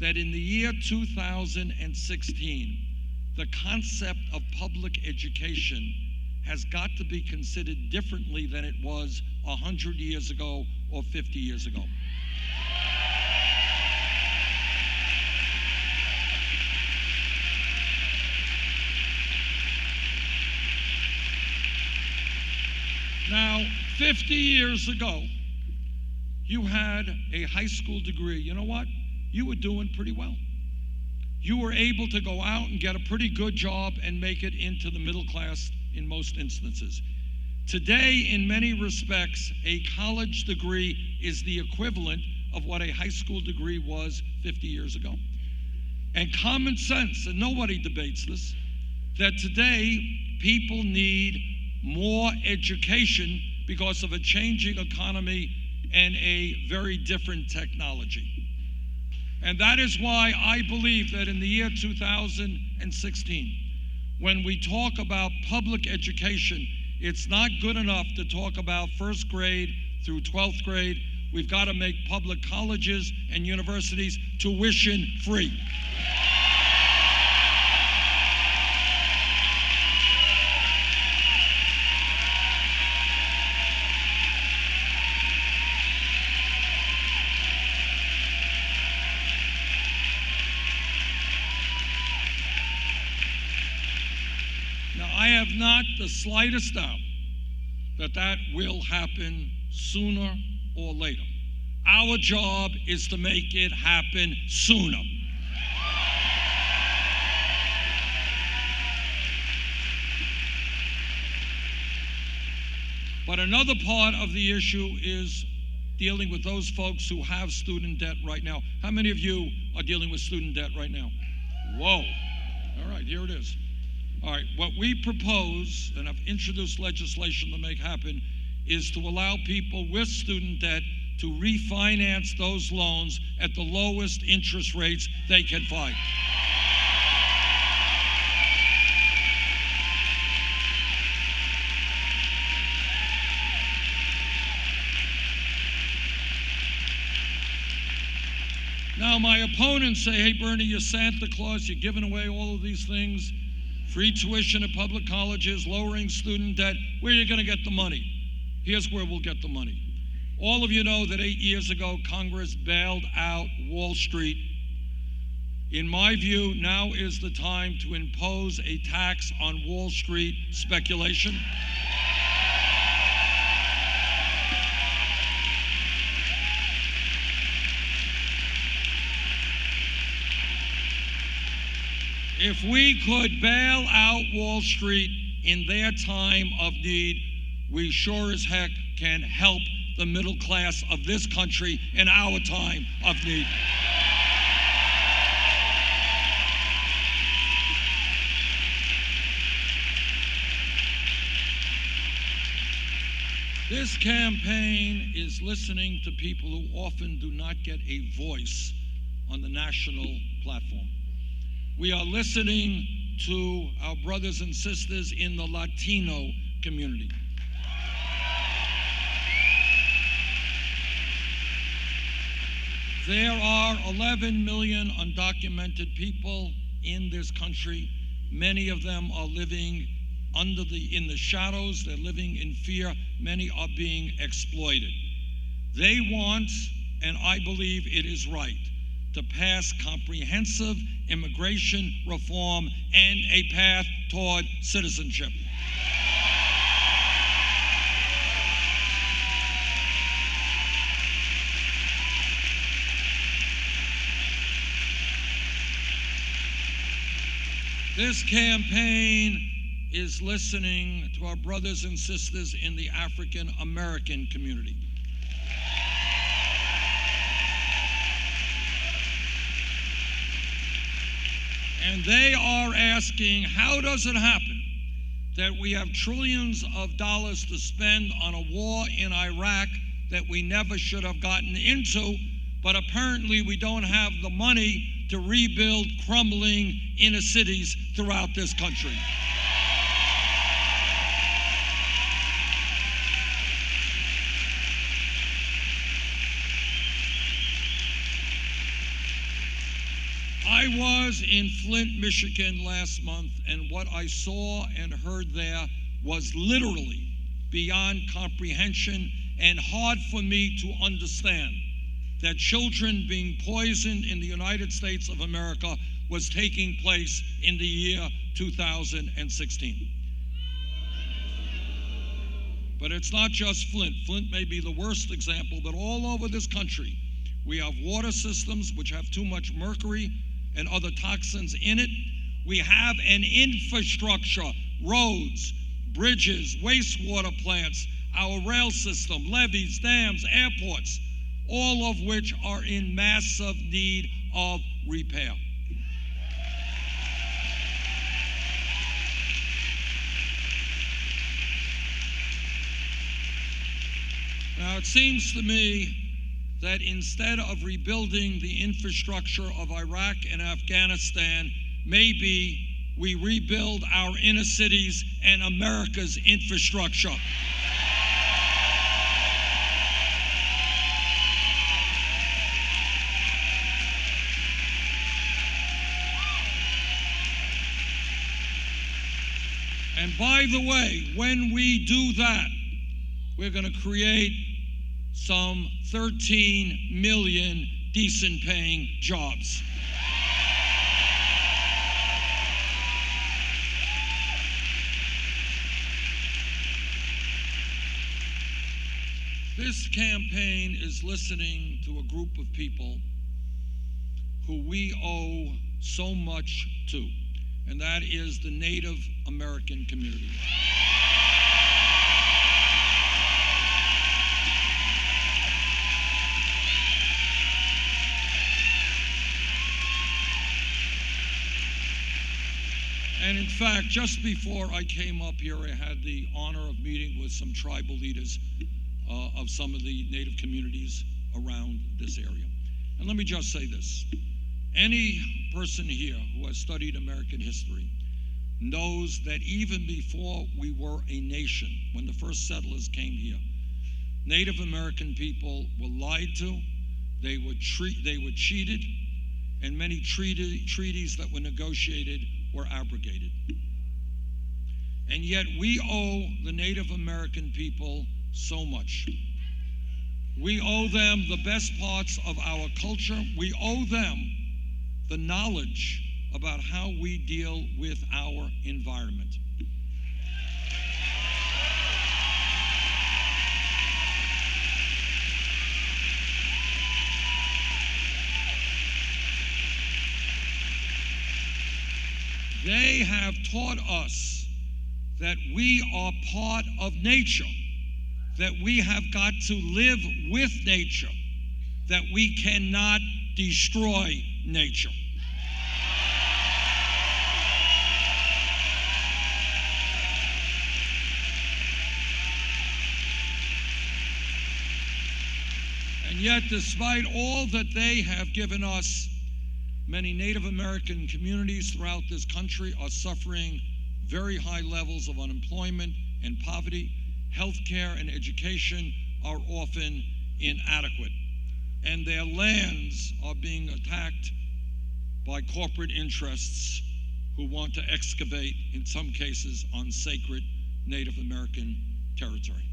that in the year 2016, the concept of public education has got to be considered differently than it was 100 years ago or 50 years ago. Now, 50 years ago, you had a high school degree. You know what? You were doing pretty well. You were able to go out and get a pretty good job and make it into the middle class in most instances. Today, in many respects, a college degree is the equivalent of what a high school degree was 50 years ago. And common sense, and nobody debates this, that today people need more education because of a changing economy and a very different technology. And that is why I believe that in the year 2016, when we talk about public education, it's not good enough to talk about first grade through 12th grade. We've got to make public colleges and universities tuition free. I have not the slightest doubt that that will happen sooner or later. Our job is to make it happen sooner. But another part of the issue is dealing with those folks who have student debt right now. How many of you are dealing with student debt right now? Whoa. All right, here it is. All right, what we propose, and I've introduced legislation to make happen, is to allow people with student debt to refinance those loans at the lowest interest rates they can find. Now, my opponents say, hey, Bernie, you're Santa Claus, you're giving away all of these things. Free tuition at public colleges, lowering student debt. Where are you going to get the money? Here's where we'll get the money. All of you know that 8 years ago, Congress bailed out Wall Street. In my view, now is the time to impose a tax on Wall Street speculation. If we could bail out Wall Street in their time of need, we sure as heck can help the middle class of this country in our time of need. This campaign is listening to people who often do not get a voice on the national platform. We are listening to our brothers and sisters in the Latino community. There are 11 million undocumented people in this country. Many of them are living in the shadows. They're living in fear. Many are being exploited. They want, and I believe it is right, to pass comprehensive immigration reform and a path toward citizenship. This campaign is listening to our brothers and sisters in the African American community. And they are asking, how does it happen that we have trillions of dollars to spend on a war in Iraq that we never should have gotten into, but apparently we don't have the money to rebuild crumbling inner cities throughout this country? I was in Flint, Michigan last month, and what I saw and heard there was literally beyond comprehension and hard for me to understand. That children being poisoned in the United States of America was taking place in the year 2016. But it's not just Flint. Flint may be the worst example, but all over this country, we have water systems which have too much mercury and other toxins in it. We have an infrastructure, roads, bridges, wastewater plants, our rail system, levees, dams, airports, all of which are in massive need of repair. Now, it seems to me that instead of rebuilding the infrastructure of Iraq and Afghanistan, maybe we rebuild our inner cities and America's infrastructure. And by the way, when we do that, we're going to create some 13 million decent paying jobs. This campaign is listening to a group of people who we owe so much to, and that is the Native American community. And in fact, just before I came up here, I had the honor of meeting with some tribal leaders of some of the Native communities around this area. And let me just say this. Any person here who has studied American history knows that even before we were a nation, when the first settlers came here, Native American people were lied to, they were cheated, and many treaties that were negotiated were abrogated. And yet we owe the Native American people so much. We owe them the best parts of our culture. We owe them the knowledge about how we deal with our environment. They have taught us that we are part of nature, that we have got to live with nature, that we cannot destroy nature. And yet, despite all that they have given us, many Native American communities throughout this country are suffering very high levels of unemployment and poverty. Healthcare and education are often inadequate. And their lands are being attacked by corporate interests who want to excavate, in some cases, on sacred Native American territory.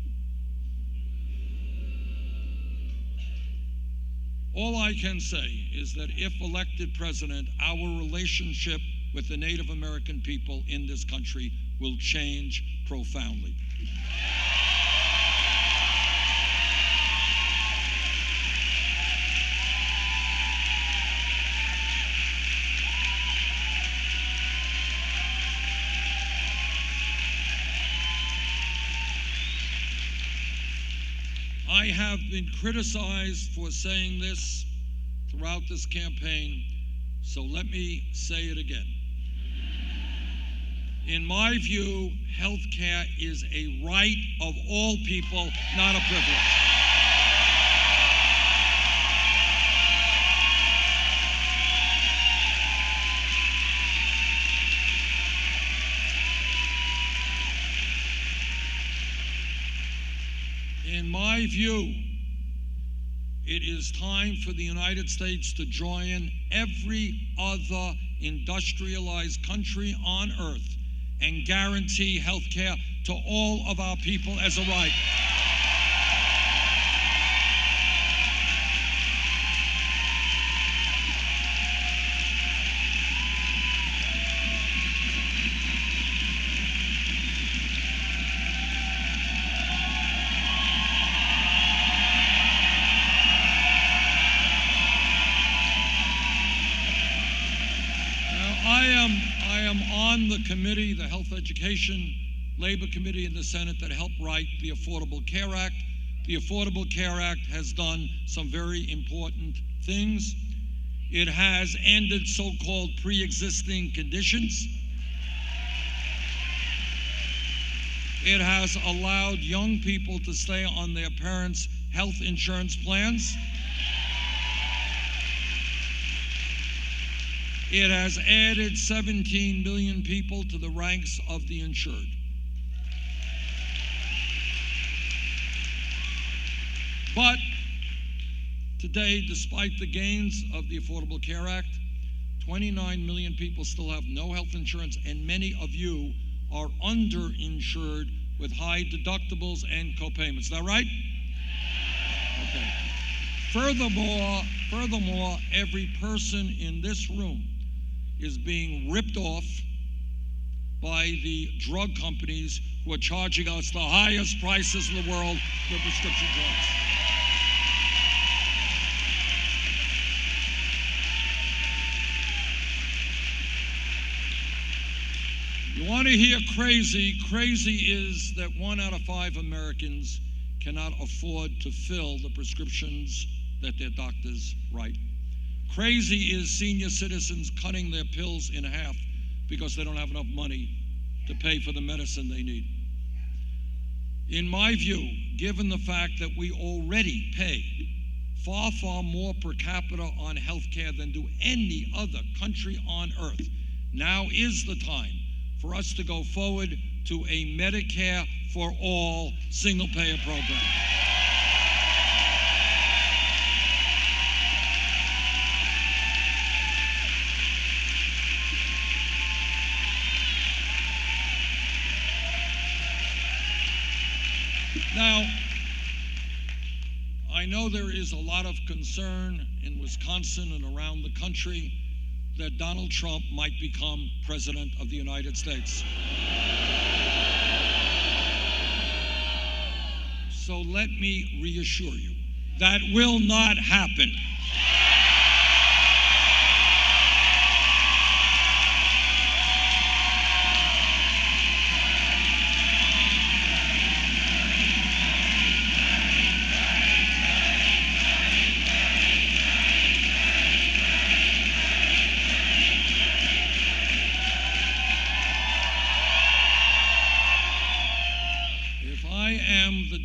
All I can say is that if elected president, our relationship with the Native American people in this country will change profoundly. I have been criticized for saying this throughout this campaign, so let me say it again. In my view, health care is a right of all people, not a privilege. In my view, it is time for the United States to join every other industrialized country on earth and guarantee health care to all of our people as a right. I am on the committee, the Health Education Labor Committee in the Senate, that helped write the Affordable Care Act. The Affordable Care Act has done some very important things. It has ended so-called pre-existing conditions. It has allowed young people to stay on their parents' health insurance plans. It has added 17 million people to the ranks of the insured. But today, despite the gains of the Affordable Care Act, 29 million people still have no health insurance, and many of you are underinsured with high deductibles and copayments. Is that right? Okay. Furthermore, every person in this room is being ripped off by the drug companies who are charging us the highest prices in the world for prescription drugs. You want to hear crazy? Crazy is that 1 out of 5 Americans cannot afford to fill the prescriptions that their doctors write. Crazy is senior citizens cutting their pills in half because they don't have enough money to pay for the medicine they need. In my view, given the fact that we already pay far, far more per capita on health care than do any other country on earth, now is the time for us to go forward to a Medicare for all single-payer program. Now, I know there is a lot of concern in Wisconsin and around the country that Donald Trump might become president of the United States. So let me reassure you, that will not happen.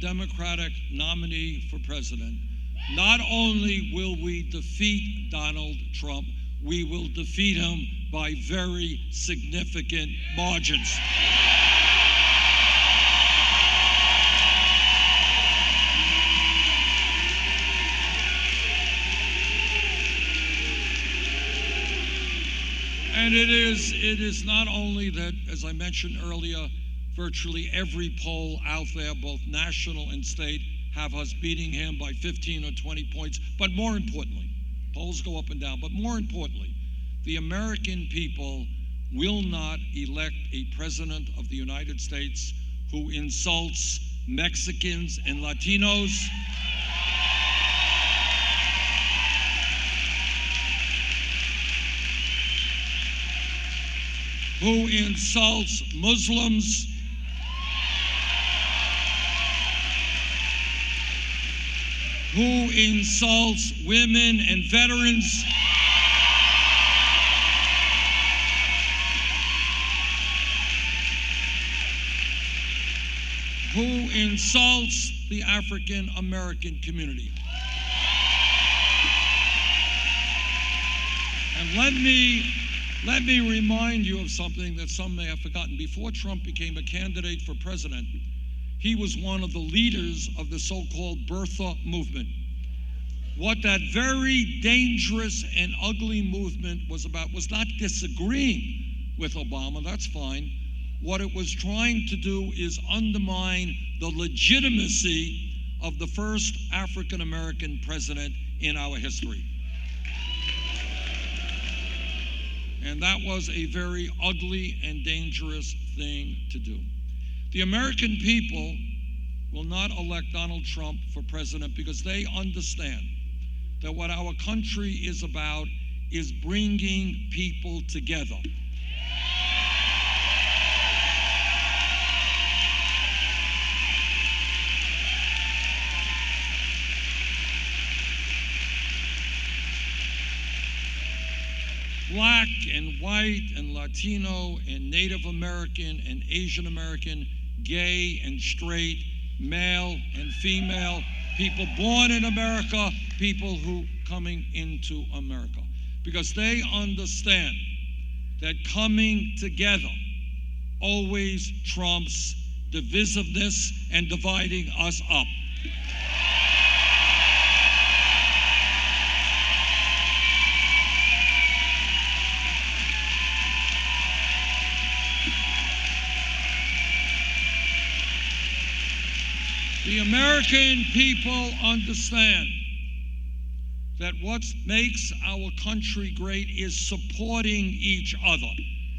Democratic nominee for president, not only will we defeat Donald Trump, we will defeat him by very significant margins. And it is not only that, as I mentioned earlier, virtually every poll out there, both national and state, have us beating him by 15 or 20 points. But more importantly, polls go up and down, but more importantly, the American people will not elect a president of the United States who insults Mexicans and Latinos, who insults Muslims, who insults women and veterans, who insults the African American community. And let me remind you of something that some may have forgotten. Before Trump became a candidate for president, he was one of the leaders of the so-called birther movement. What that very dangerous and ugly movement was about was not disagreeing with Obama, that's fine. What it was trying to do is undermine the legitimacy of the first African-American president in our history. And that was a very ugly and dangerous thing to do. The American people will not elect Donald Trump for president because they understand that what our country is about is bringing people together. Black and white and Latino and Native American and Asian American, gay and straight, male and female, people born in America, people who coming into America. Because they understand that coming together always trumps divisiveness and dividing us up. The American people understand that what makes our country great is supporting each other.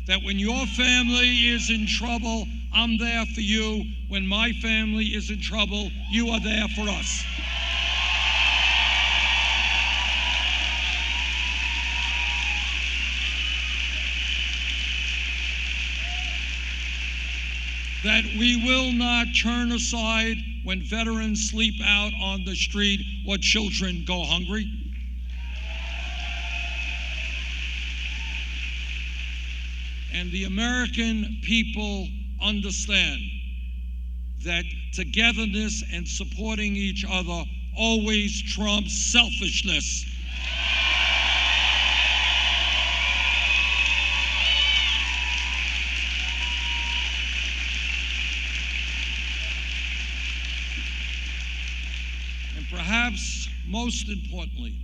That when your family is in trouble, I'm there for you. When my family is in trouble, you are there for us. That we will not turn aside when veterans sleep out on the street or children go hungry. And the American people understand that togetherness and supporting each other always trumps selfishness. Perhaps most importantly,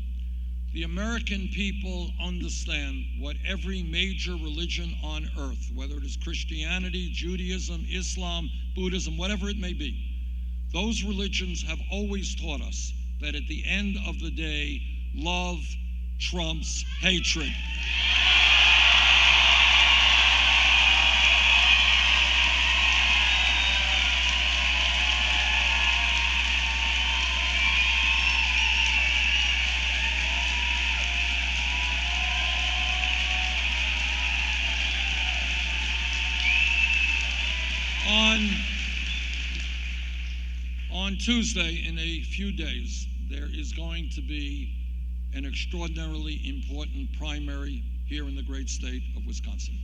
the American people understand what every major religion on earth, whether it is Christianity, Judaism, Islam, Buddhism, whatever it may be, those religions have always taught us that at the end of the day, love trumps hatred. On Tuesday, in a few days, there is going to be an extraordinarily important primary here in the great state of Wisconsin.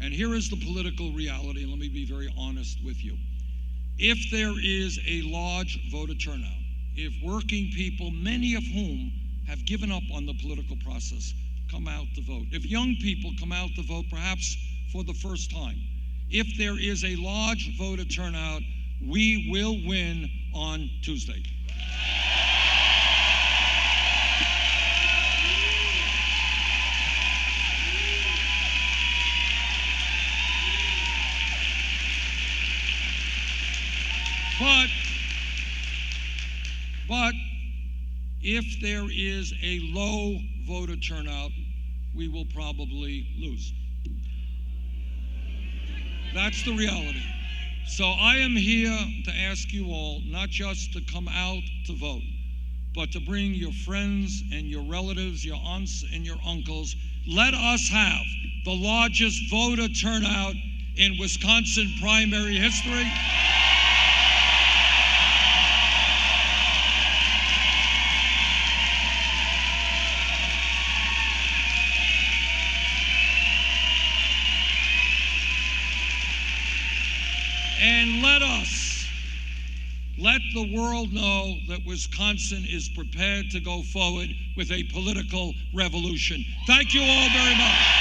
And here is the political reality, and let me be very honest with you. if there is a large voter turnout, if working people, many of whom have given up on the political process, come out to vote, if young people come out to vote perhaps for the first time, if there is a large voter turnout, we will win on Tuesday. But if there is a low voter turnout, we will probably lose. That's the reality. So I am here to ask you all not just to come out to vote, but to bring your friends and your relatives, your aunts and your uncles. Let us have the largest voter turnout in Wisconsin primary history. And let the world know that Wisconsin is prepared to go forward with a political revolution. Thank you all very much.